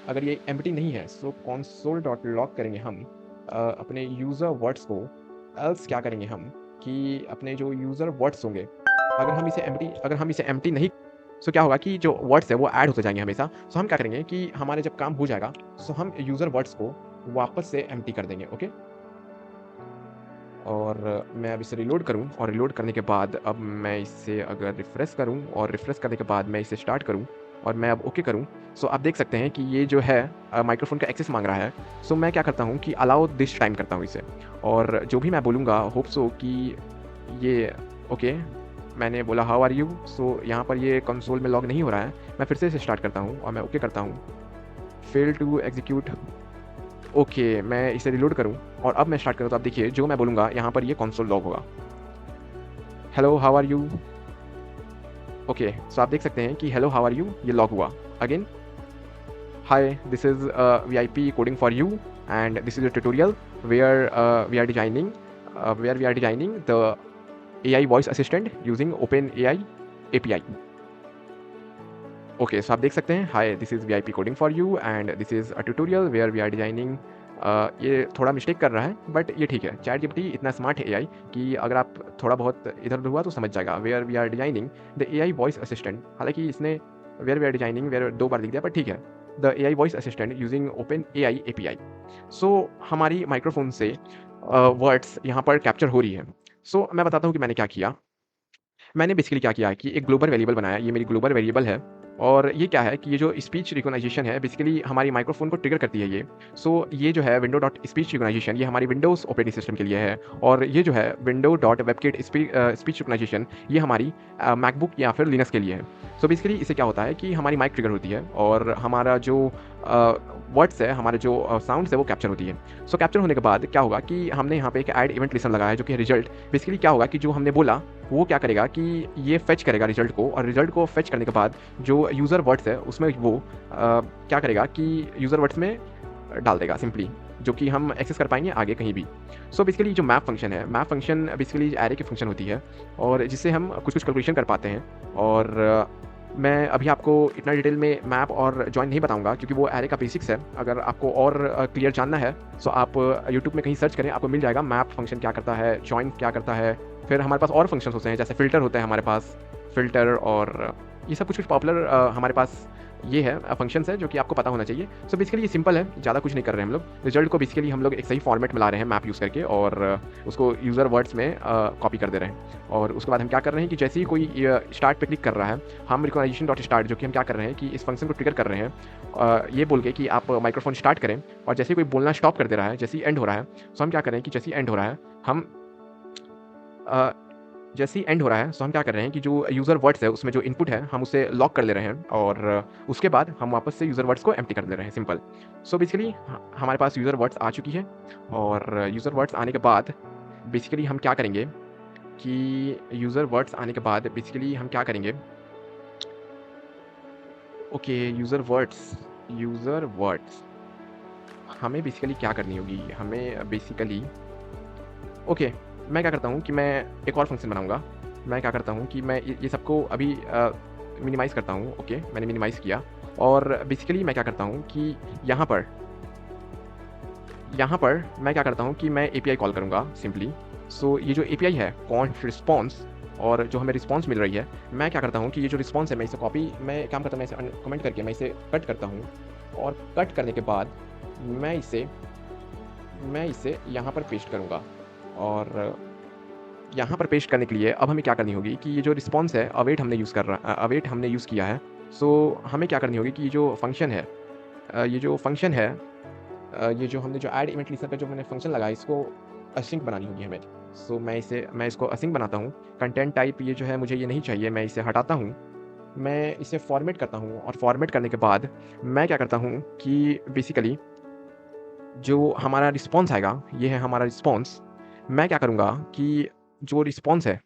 अगर ये एम्प्टी नहीं है सो कंसोल डॉट लॉग करेंगे हम अपने यूज़र वर्ड्स को। एल्स क्या करेंगे हम कि अपने जो यूज़र वर्ड्स होंगे, अगर हम इसे एम्प्टी नहीं, सो क्या होगा कि जो वर्ड्स है वो ऐड होते जाएंगे हमेशा। सो हम क्या करेंगे कि हमारे जब काम हो जाएगा, सो हम यूज़र वर्ड्स को वापस से एम्प्टी कर देंगे, ओके। और मैं अब इसे रिलोड करूँ, और रिलोड करने के बाद अब मैं इसे अगर रिफ़्रेश करूँ, और रिफ़्रेश करने के बाद मैं इसे स्टार्ट करूँ, और मैं अब ओके करूँ, सो आप देख सकते हैं कि ये जो है माइक्रोफ़ोन का एक्सेस माँग रहा है। सो मैं क्या करता हूँ कि अलाउ दिस टाइम करता हूँ इसे, और जो भी मैं बोलूँगा होप सो कि ये ओके। मैंने बोला हाउ आर यू, सो यहाँ पर ये कंसोल में लॉग नहीं हो रहा है। मैं फिर से इसे स्टार्ट करता हूँ और मैं ओके करता हूँ। फेल टू एग्जीक्यूट, ओके, मैं इसे रिलोड करूँ और अब मैं स्टार्ट करूँ, तो आप देखिए जो मैं बोलूँगा यहाँ पर ये कंसोल लॉग होगा। Hello how are you, okay. So आप देख सकते हैं कि हेलो हाउ आर यू ये लॉग हुआ। Again, hi this is VIP coding for you, and this is a tutorial we are designing the AI voice assistant using open AI API। Okay, so आप देख सकते हैं, hi this is VIP coding for you and this is a tutorial where we are designing. ये थोड़ा mistake कर रहा है but ये ठीक है। चैट जीपीटी इतना स्मार्ट है एआई कि अगर आप थोड़ा बहुत इधर उधर हुआ तो समझ जाएगा। Where we are designing the AI voice assistant, हालांकि इसने where we are designing where 2 बार लिख दिया, पर ठीक है। The AI voice assistant using open AI API. So हमारी माइक्रोफोन से वर्ड्स यहाँ पर कैप्चर हो रही है। सो मैं बताता हूँ कि मैंने क्या किया। मैंने बेसिकली क्या किया कि एक ग्लोबल वेरिएबल बनाया। ये मेरी ग्लोबल वेरिएबल है, और ये क्या है कि ये जो स्पीच रिकॉग्नाइजेशन है बेसिकली हमारी माइक्रोफोन को ट्रिगर करती है ये। सो ये जो है विंडो डॉट स्पीच रिकॉग्नाइजेशन ये हमारी विंडोज़ ऑपरेटिंग सिस्टम के लिए है, और ये जो है window dot webkit speech recognization ये हमारी मैकबुक या फिर लिनक्स के लिए है। सो बेसिकली इससे क्या होता है कि हमारी माइक ट्रिगर होती है और हमारा जो वर्ड्स है, हमारे जो साउंड्स है वो कैप्चर होती है। सो कैप्चर होने के बाद क्या होगा कि हमने यहाँ पे एक ऐड इवेंट लिसन लगाया है जो कि रिजल्ट। बेसिकली क्या होगा कि जो हमने बोला वो क्या करेगा कि ये फेच करेगा रिजल्ट को, और रिजल्ट को फेच करने के बाद जो यूज़र वर्ड्स है उसमें वो क्या करेगा कि यूज़र वर्ड्स में डाल देगा सिंपली, जो कि हम एक्सेस कर पाएंगे आगे कहीं भी। सो बेसिकली जो मैप फंक्शन है, मैप फंक्शन बेसिकली एरे की फंक्शन होती है, और जिससे हम कुछ कुछ कैलकुलेशन कर पाते हैं। और मैं अभी आपको इतना डिटेल में मैप और जॉइन नहीं बताऊंगा क्योंकि वो एरे का बेसिक्स है। अगर आपको और क्लियर जानना है सो आप यूट्यूब में कहीं सर्च करें, आपको मिल जाएगा मैप फंक्शन क्या करता है, जॉइन क्या करता है। फिर हमारे पास और फंक्शंस होते हैं जैसे फ़िल्टर होते हैं हमारे पास, फ़िल्टर, और ये सब कुछ कुछ पॉपुलर हमारे पास ये है फंक्शंस है जो कि आपको पता होना चाहिए। सो बेसिकली ये सिंपल है, ज़्यादा कुछ नहीं कर रहे हैं हम लोग। रिजल्ट को बेसिकली हम लोग एक सही फॉर्मेट में ला रहे हैं मैप यूज़ करके, और उसको यूज़र वर्ड्स में कॉपी कर दे रहे हैं। और उसके बाद हम क्या कर रहे हैं कि जैसे ही कोई स्टार्ट पे क्लिक कर रहा है, हम रिकॉग्नाइजेशन डॉट स्टार्ट, जो कि हम क्या कर रहे हैं कि इस फंक्शन को ट्रिगर कर रहे हैं ये बोल के कि आप माइक्रोफोन स्टार्ट करें, और जैसे ही कोई बोलना स्टॉप कर दे रहा है, जैसे ही एंड हो रहा है, सो हम क्या कर रहे हैं कि जैसे ही एंड हो रहा है हम जैसे ही एंड हो रहा है, सो हम क्या कर रहे हैं कि जो यूज़र वर्ड्स है उसमें जो इनपुट है हम उसे लॉक कर ले रहे हैं, और उसके बाद हम वापस से यूज़र वर्ड्स को एम्प्टी कर दे रहे हैं, सिंपल। सो बेसिकली हमारे पास यूज़र वर्ड्स आ चुकी है, और यूज़र वर्ड्स आने के बाद बेसिकली हम क्या करेंगे कि यूज़र वर्ड्स आने के बाद बेसिकली हम क्या करेंगे, ओके यूज़र वर्ड्स हमें बेसिकली क्या करनी होगी, हमें बेसिकली ओके, मैं क्या करता हूँ कि मैं एक और फंक्शन बनाऊँगा। मैं क्या करता हूँ कि मैं ये सबको अभी मिनिमाइज़ करता हूँ। ओके, मैंने मिनिमाइज़ किया और बेसिकली मैं क्या करता हूँ कि यहाँ पर मैं क्या करता हूँ कि मैं एपीआई कॉल करूँगा सिंपली। सो ये जो एपीआई है कॉन्स्ट रिस्पॉन्स और जो हमें रिस्पॉन्स मिल रही है, मैं क्या करता हूँ कि ये जो रिस्पॉन्स है मैं इसे मैं काम करता हूँ, मैं इसे कमेंट करके मैं इसे कट करता हूँ और कट करने के बाद मैं इसे यहाँ पर पेस्ट करूँगा। और यहाँ पर पेस्ट करने के लिए अब हमें क्या करनी होगी कि ये जो रिस्पॉन्स है अवेट हमने यूज़ किया है। सो हमें क्या करनी होगी कि ये जो फंक्शन है ये जो हमने जो ऐड इवेंट लिस्टर पे जो मैंने फंक्शन लगाया इसको असिंक बनानी होगी हमें। सो मैं इसको असिंक बनाता हूँ। कंटेंट टाइप ये जो है मुझे ये नहीं चाहिए, मैं इसे हटाता हूँ। मैं इसे फॉर्मेट करता हूँ और फॉर्मेट करने के बाद मैं क्या करता हूँ कि बेसिकली जो हमारा रिस्पॉन्स आएगा, ये है हमारा रिस्पॉन्स। मैं क्या करूँगा कि जो रिस्पॉन्स है,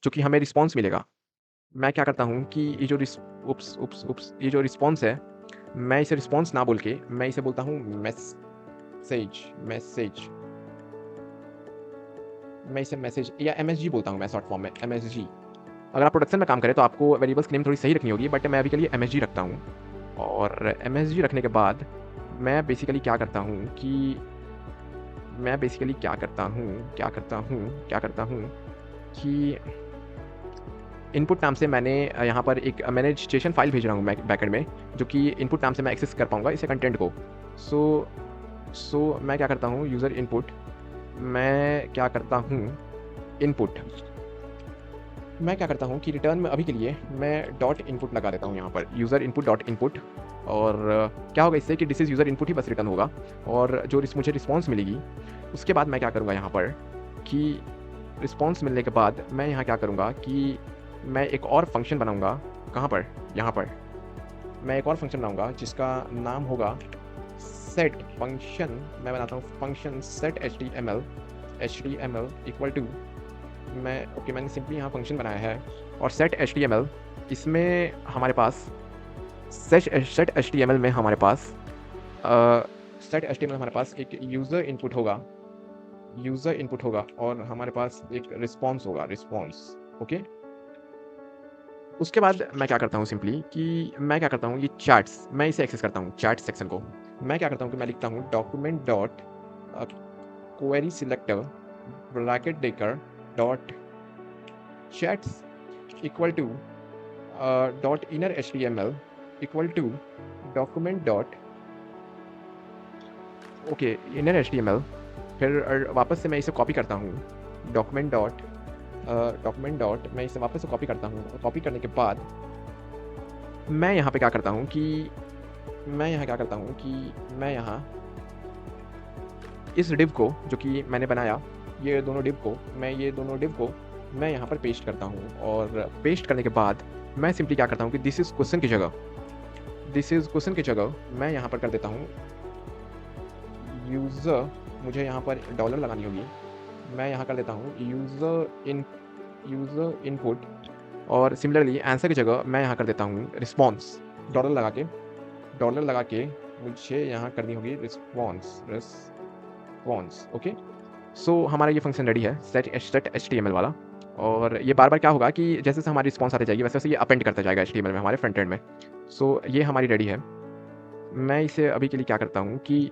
जो कि हमें रिस्पॉन्स मिलेगा, मैं क्या करता हूँ कि ये जो ये जो रिस्पॉन्स है, मैं इसे रिस्पॉन्स ना बोल के मैं इसे बोलता हूँ मैसेज। मैं इसे मैसेज या एमएसजी बोलता हूँ मैं शॉर्ट फॉर्म में, एमएसजी। अगर आप प्रोडक्शन में काम करें तो आपको वेरिएबल्स की नेम थोड़ी सही रखनी होगी, बट मैं अभी के लिए एमएसजी रखता हूँ। और एमएसजी रखने के बाद मैं बेसिकली क्या करता हूँ कि कि इनपुट नाम से यहाँ पर मैंने रजिस्ट्रेशन फाइल भेज रहा हूँ बैकएंड में, जो कि इनपुट नाम से मैं एक्सेस कर पाऊँगा इसे कंटेंट को। सो मैं क्या करता हूँ मैं क्या करता हूँ कि रिटर्न में अभी के लिए मैं डॉट इनपुट लगा देता हूँ यहाँ पर, यूज़र इनपुट डॉट इनपुट। और क्या होगा इससे कि दिस इज़ यूज़र इनपुट ही बस रिटर्न होगा और जो मुझे रिस्पॉन्स मिलेगी उसके बाद मैं क्या करूँगा यहाँ पर कि रिस्पॉन्स मिलने के बाद मैं यहाँ क्या करूँगा कि मैं एक और फंक्शन बनाऊँगा। कहाँ पर? यहाँ पर मैं एक और फंक्शन बनाऊँगा जिसका नाम होगा सेट फंक्शन। मैं बनाता हूँ function set HTML equal to मैंने सिंपली यहाँ फंक्शन बनाया है और सेट HTML इसमें हमारे पास सेट HTML में हमारे पास एक यूज़र इनपुट होगा और हमारे पास एक रिस्पॉन्स होगा, ओके। उसके बाद मैं क्या करता हूँ सिंपली कि मैं क्या करता हूँ ये चैट्स, मैं इसे एक्सेस करता हूँ चैट सेक्शन को। मैं क्या करता हूँ कि मैं लिखता हूँ document dot query selector bracket देकर dot chats equal to dot inner HTML equal to document dot okay inner HTML। फिर वापस से मैं इसे कॉपी करता हूँ डॉक्यूमेंट डॉट मैं इसे वापस से कॉपी करता हूँ। कॉपी करने के बाद मैं यहाँ क्या करता हूँ कि मैं यहाँ इस डिव को जो कि मैंने बनाया, ये दोनों डिव को मैं यहाँ पर पेस्ट करता हूँ। और पेस्ट करने के बाद मैं सिंपली क्या करता हूँ कि दिस इज़ क्वेश्चन की जगह मैं यहाँ पर कर देता हूँ यूज़र, मुझे यहाँ पर डॉलर लगानी होगी, मैं यहाँ कर देता हूँ यूज़र इनपुट। और सिमिलरली आंसर की जगह मैं यहाँ कर देता हूँ रिस्पॉन्स, डॉलर लगा के मुझे यहाँ करनी होगी रिस्पॉन्स। ओके, सो हमारा ये फंक्शन रेडी है सेट HTML वाला। और ये बार बार क्या होगा कि जैसे जैसे हमारी रिस्पॉन्स आती जाएगी वैसे वैसे ये अपेंड करता जाएगा HTML में हमारे फ्रंट एंड में। सो ये हमारी रेडी है। मैं इसे अभी के लिए क्या करता हूँ कि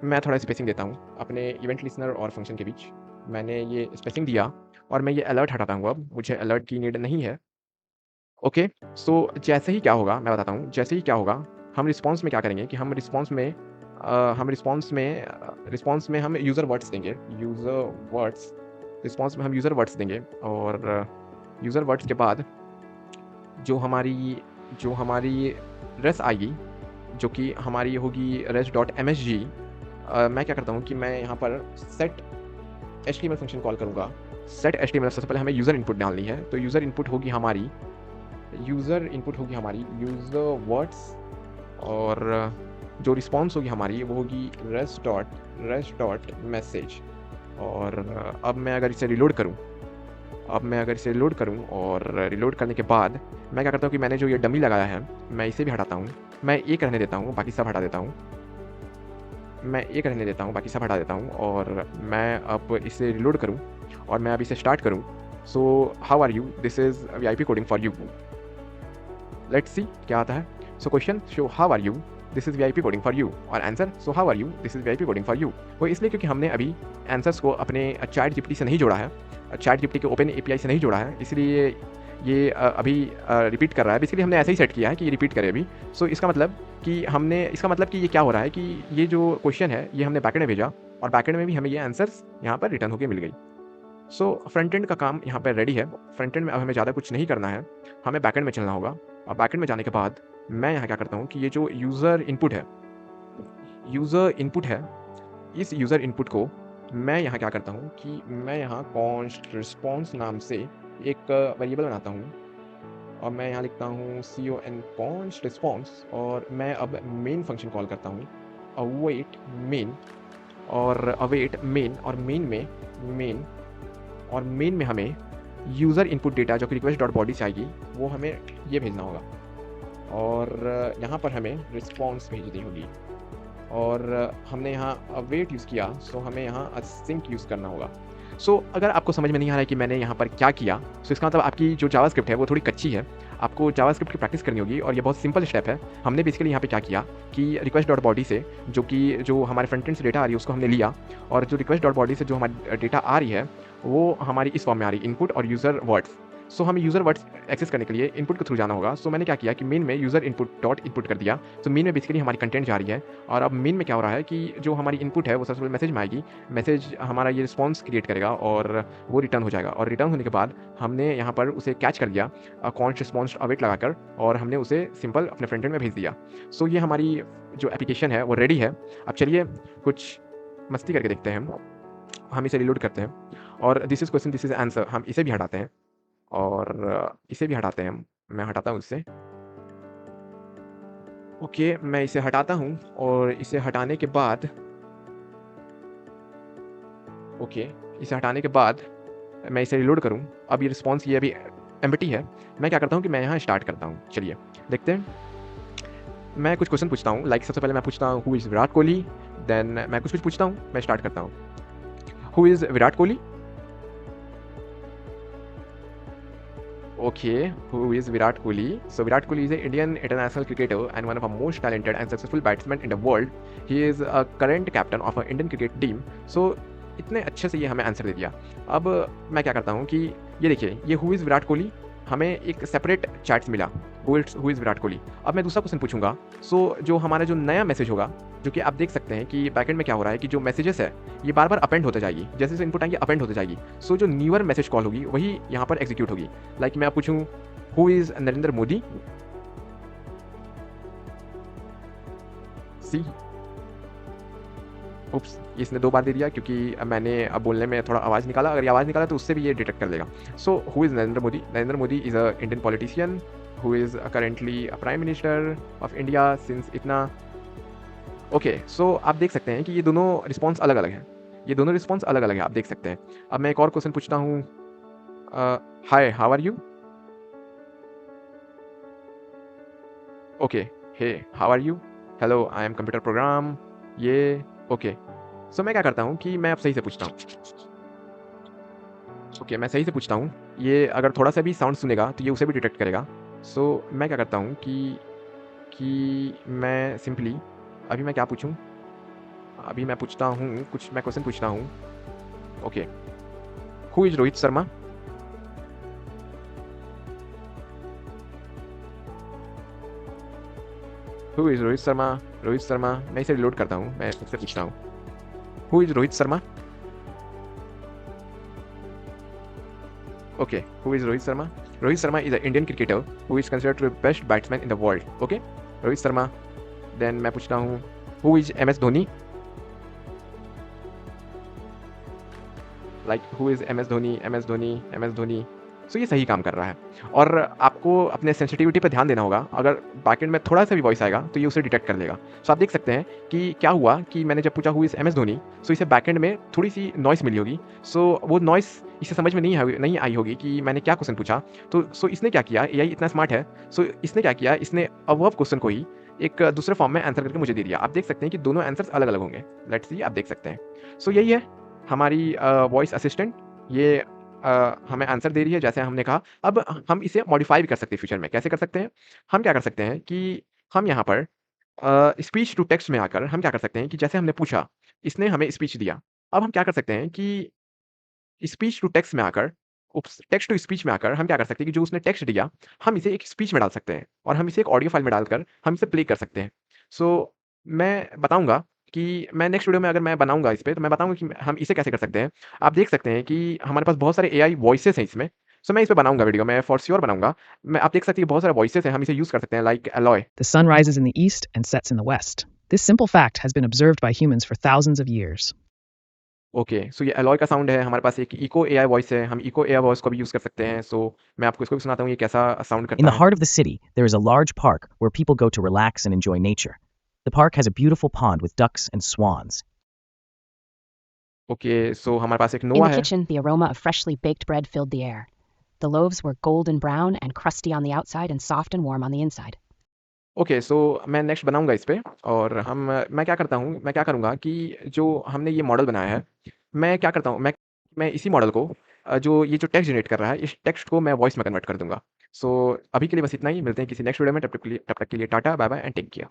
मैं थोड़ा स्पेसिंग देता हूँ अपने इवेंट लिसनर और फंक्शन के बीच। मैंने ये स्पेसिंग दिया और मैं ये अलर्ट हटाता हूँ, अब मुझे अलर्ट की नीड नहीं है। ओके, सो जैसे ही क्या होगा मैं बताता हूँ। जैसे ही क्या होगा हम रिस्पॉन्स में क्या करेंगे कि हम रिस्पॉन्स में हम यूज़र वर्ड्स देंगे, रिस्पॉन्स में हम यूज़र वर्ड्स देंगे। और यूज़र वर्ड्स के बाद जो हमारी रेस आएगी, जो कि हमारी होगी res.msg। मैं क्या करता हूँ कि मैं यहाँ पर सेट HTML फंक्शन कॉल करूँगा। सेट HTML सबसे पहले हमें यूज़र इनपुट डालनी है, तो यूज़र इनपुट होगी हमारी यूज़र वर्ड्स। और जो रिस्पॉन्स होगी हमारी वो होगी res.message। और अब मैं अगर इसे रिलोड करूँ और रिलोड करने के बाद मैं क्या करता हूँ कि मैंने जो ये डमी लगाया है, मैं इसे भी हटाता हूँ। मैं एक रहने देता हूँ, बाकी सब हटा देता हूँ। और मैं अब इसे रिलोड करूँ और मैं अब इसे स्टार्ट करूँ। So how are you, this is VIP coding for you. Let's see क्या आता है। So question, show how are you, this is VIP coding for you. और answer, so how are you, this is VIP coding for you. वो इसलिए क्योंकि हमने अभी answers को अपने चैट जीपीटी से नहीं जोड़ा है, चैट जीपीटी के ओपन एपीआई से नहीं जोड़ा है, इसलिए ये अभी रिपीट कर रहा है। बेसिकली हमने ऐसे ही सेट किया है कि ये रिपीट करे अभी। सो इसका मतलब कि ये क्या हो रहा है कि ये जो क्वेश्चन है ये हमने बैकएंड में भेजा और बैकएंड में भी हमें ये आंसर्स यहाँ पर रिटर्न होकर मिल गई। सो फ्रंट एंड का काम यहाँ पर रेडी है। फ्रंट एंड में अब हमें ज़्यादा कुछ नहीं करना है, हमें बैकएंड में चलना होगा। और बैकएंड में जाने के बाद मैं यहाँ क्या करता हूँ कि ये जो यूज़र इनपुट है, इस यूज़र इनपुट को मैं यहाँ क्या करता हूँ कि मैं यहाँ कॉन्स्ट रिस्पॉन्स नाम से एक वेरिएबल बनाता हूँ और मैं यहाँ लिखता हूँ con कॉन्स्ट रिस्पॉन्स। और मैं अब मेन फंक्शन कॉल करता हूँ अवेट मेन और मेन में हमें यूज़र इनपुट डेटा जो कि रिक्वेस्ट डॉट बॉडी से आएगी वो हमें ये भेजना होगा और यहाँ पर हमें रिस्पॉन्स भेजनी होगी। और हमने यहाँ अवेट यूज़ किया, सो हमें यहाँ असिंक यूज़ करना होगा। सो अगर आपको समझ में नहीं आ रहा है कि मैंने यहाँ पर क्या किया, सो इसका मतलब आपकी जो जावास्क्रिप्ट है वो थोड़ी कच्ची है, आपको जावास्क्रिप्ट की प्रैक्टिस करनी होगी और ये बहुत सिंपल स्टेप है। हमने बेसिकली यहाँ पे क्या किया कि रिक्वेस्ट डॉट बॉडी से जो हमारे फ्रंट एंड से डेटा आ रही है उसको हमने लिया और जो रिक्वेस्ट डॉट बॉडी से जो हमारी डेटा आ रही है वो हमारी इस फॉर्म में आ रही है, इनपुट और यूज़र वर्ड्स। सो हमें यूज़र वर्ड्स एक्सेस करने के लिए इनपुट के थ्रू जाना होगा। सो मैंने क्या किया कि मेन में यूज़र इनपुट डॉट इनपुट कर दिया। सो मेन में बेसिकली हमारी कंटेंट जा रही है और अब मेन में क्या हो रहा है कि जो हमारी इनपुट है वो सबसे पहले मैसेज में आएगी, मैसेज हमारा ये रिस्पॉन्स क्रिएट करेगा और वो रिटर्न हो जाएगा। और रिटर्न होने के बाद हमने यहाँ पर उसे कैच कर लिया कॉन्स्ट रिस्पॉन्स अवेट लगाकर और हमने उसे सिंपल अपने फ्रंट एंड में भेज दिया। सो ये हमारी जो एप्लीकेशन है वो रेडी है। अब चलिए कुछ मस्ती करके देखते हैं। हम इसे रिलोड करते हैं और this is question, this is answer. हम इसे भी हटाते हैं और इसे भी हटाते हैं। मैं हटाता हूँ इससे। ओके, मैं इसे हटाता हूँ और इसे हटाने के बाद मैं इसे रिलोड करूँ। अब ये रिस्पॉन्स ये अभी एम्प्टी है। मैं क्या करता हूँ कि मैं यहाँ स्टार्ट करता हूँ। चलिए देखते हैं। मैं कुछ क्वेश्चन पूछता हूँ, लाइक सबसे पहले मैं पूछता हूँ who is Virat Kohli. Then मैं कुछ पूछता हूँ, मैं स्टार्ट करता हूँ। Who is Virat Kohli? Okay, who is Virat Kohli? So Virat Kohli is an Indian international cricketer and one of the most talented and successful batsmen in the world. He is a current captain of an Indian cricket team. So इतने अच्छे से ये हमें answer दे दिया। अब मैं क्या करता हूँ कि ये देखिए, ये हु इज़ विराट कोहली हमें एक सेपरेट चैट से मिला, हु इज़ विराट कोहली। अब मैं दूसरा क्वेश्चन पूछूंगा। सो जो हमारा जो नया मैसेज होगा, जो कि आप देख सकते हैं कि बैकएंड में क्या हो रहा है कि जो मैसेजेस है ये बार बार अपेंड होते जाएगी, जैसे जैसे इनपुट आएंगे अपेंड होते जाएगी। सो जो न्यूअर मैसेज कॉल होगी वही यहाँ पर एग्जीक्यूट होगी। लाइक मैं आप पूछूँ हु इज़ नरेंद्र मोदी? सी उप्स, इसने 2 बार दे दिया क्योंकि मैंने अब बोलने में थोड़ा आवाज़ निकाला। अगर ये आवाज़ निकाला तो उससे भी ये डिटेक्ट कर लेगा। So who is Narendra Modi? Narendra Modi is a Indian politician who is currently a prime minister of India since इतना। ओके, सो आप देख सकते हैं कि ये दोनों रिस्पॉन्स अलग अलग हैं। आप देख सकते हैं। अब मैं एक और क्वेश्चन पूछता हूँ। Hi, how are you? Okay, hey, how are you? Hello, I am computer program. ये ओके। सो मैं क्या करता हूँ कि मैं अब सही से पूछता हूँ। मैं सही से पूछता हूँ। ये अगर थोड़ा सा भी साउंड सुनेगा तो ये उसे भी डिटेक्ट करेगा। सो मैं क्या करता हूँ कि मैं सिंपली अभी मैं क्या पूछूँ? अभी मैं पूछता हूँ मैं क्वेश्चन पूछता हूँ। Okay, who is Rohit Sharma? Who is Rohit Sharma? मैं इसे रिलोड करता हूँ, मैं इससे पूछता हूँ who is Rohit Sharma? Okay, who is Rohit Sharma? Rohit Sharma is a Indian cricketer who is considered to be best batsman in the world. Okay, Rohit Sharma. Then मैं पूछता हूँ who is MS Dhoni? Like who is MS Dhoni? So ये सही काम कर रहा है। और आपको अपने सेंसिटिविटी पे ध्यान देना होगा, अगर बैकएंड में थोड़ा-सा भी वॉइस आएगा, तो ये उसे डिटेक्ट कर लेगा। सो आप देख सकते हैं कि क्या हुआ कि मैंने जब पूछा हू इज़ एमएस धोनी, सो इसे बैकएंड में थोड़ी-सी नॉइज़ मिली होगी। सो वो नॉइज़ इसे समझ में नहीं आई होगी कि मैंने क्या क्वेश्चन पूछा। तो सो इसने क्या किया, एआई इतना स्मार्ट है, सो इसने क्या किया, इसने अबव क्वेश्चन को ही एक दूसरे फॉर्म में आंसर करके मुझे दे दिया। आप देख सकते हैं कि दोनों आंसर्स अलग-अलग होंगे। लेट्स सी, आप देख सकते हैं। सो यही है हमारी वॉइस असिस्टेंट। ये हमें आंसर दे रही है जैसे हमने कहा। अब हम इसे मॉडिफ़ाई भी कर सकते हैं फ्यूचर में। कैसे कर सकते हैं? हम क्या कर सकते हैं कि हम यहाँ पर स्पीच टू टेक्स्ट में आकर हम क्या कर सकते हैं कि जैसे हमने पूछा, इसने हमें स्पीच दिया। अब हम क्या कर सकते हैं कि स्पीच टू टेक्स्ट में आकर उप्स टेक्स्ट टू स्पीच में आकर हम क्या कर सकते हैं कि जो उसने टेक्स्ट दिया, हम इसे एक स्पीच में डाल सकते हैं और हम इसे एक ऑडियो फ़ाइल में डालकर हम इसे प्ले कर सकते हैं। सो मैं बताऊँगा कि मैं नेक्स्ट वीडियो में अगर मैं बनाऊँगा इस पे, तो मैं बताऊँगा कि हम इसे कैसे कर सकते हैं। आप देख सकते हैं कि हमारे पास बहुत सारे एआई वॉइसेज़ हैं इसमें। सो मैं इस पे बनाऊँगा वीडियो, मैं फॉर श्योर बनाऊँगा। मैं आप देख सकते हैं बहुत सारे वॉइसेज़ हैं, हम इसे यूज़ कर सकते हैं like alloy. The sun rises in the east and sets in the west. This simple fact has been observed by humans for thousands of years. Okay, so ये एलॉय का साउंड है, हमारे पास एक इको एआई वॉइस है, हम eco AI voice को भी यूज़ कर सकते हैं। सो मैं आपको इसको भी सुनाता हूँ, ये कैसा साउंड In करता the है। heart of the city, there is a large park where people go to relax and enjoy nature. The park has a beautiful pond with ducks and swans. Okay, so हमारे पास एक In नोआ the है। kitchen, the aroma of freshly baked bread filled the air. The loaves were golden brown and crusty on the outside and soft and warm on the inside. Okay, so मैं next बनाऊँगा इस पे और मैं क्या करता हूँ, मैं क्या करूँगा कि जो हमने ये मॉडल बनाया है, मैं क्या करता हूँ, मैं इसी मॉडल को जो ये जो टेक्स्ट जनरेट कर रहा है, इस टेक्स्ट को मैं वॉइस में कन्वर्ट कर दूँगा। सो अभी के लिए बस इतना ही, मिलते हैं किसी नेक्स्ट वीडियो में, तब तक के लिए tata, bye bye and take care.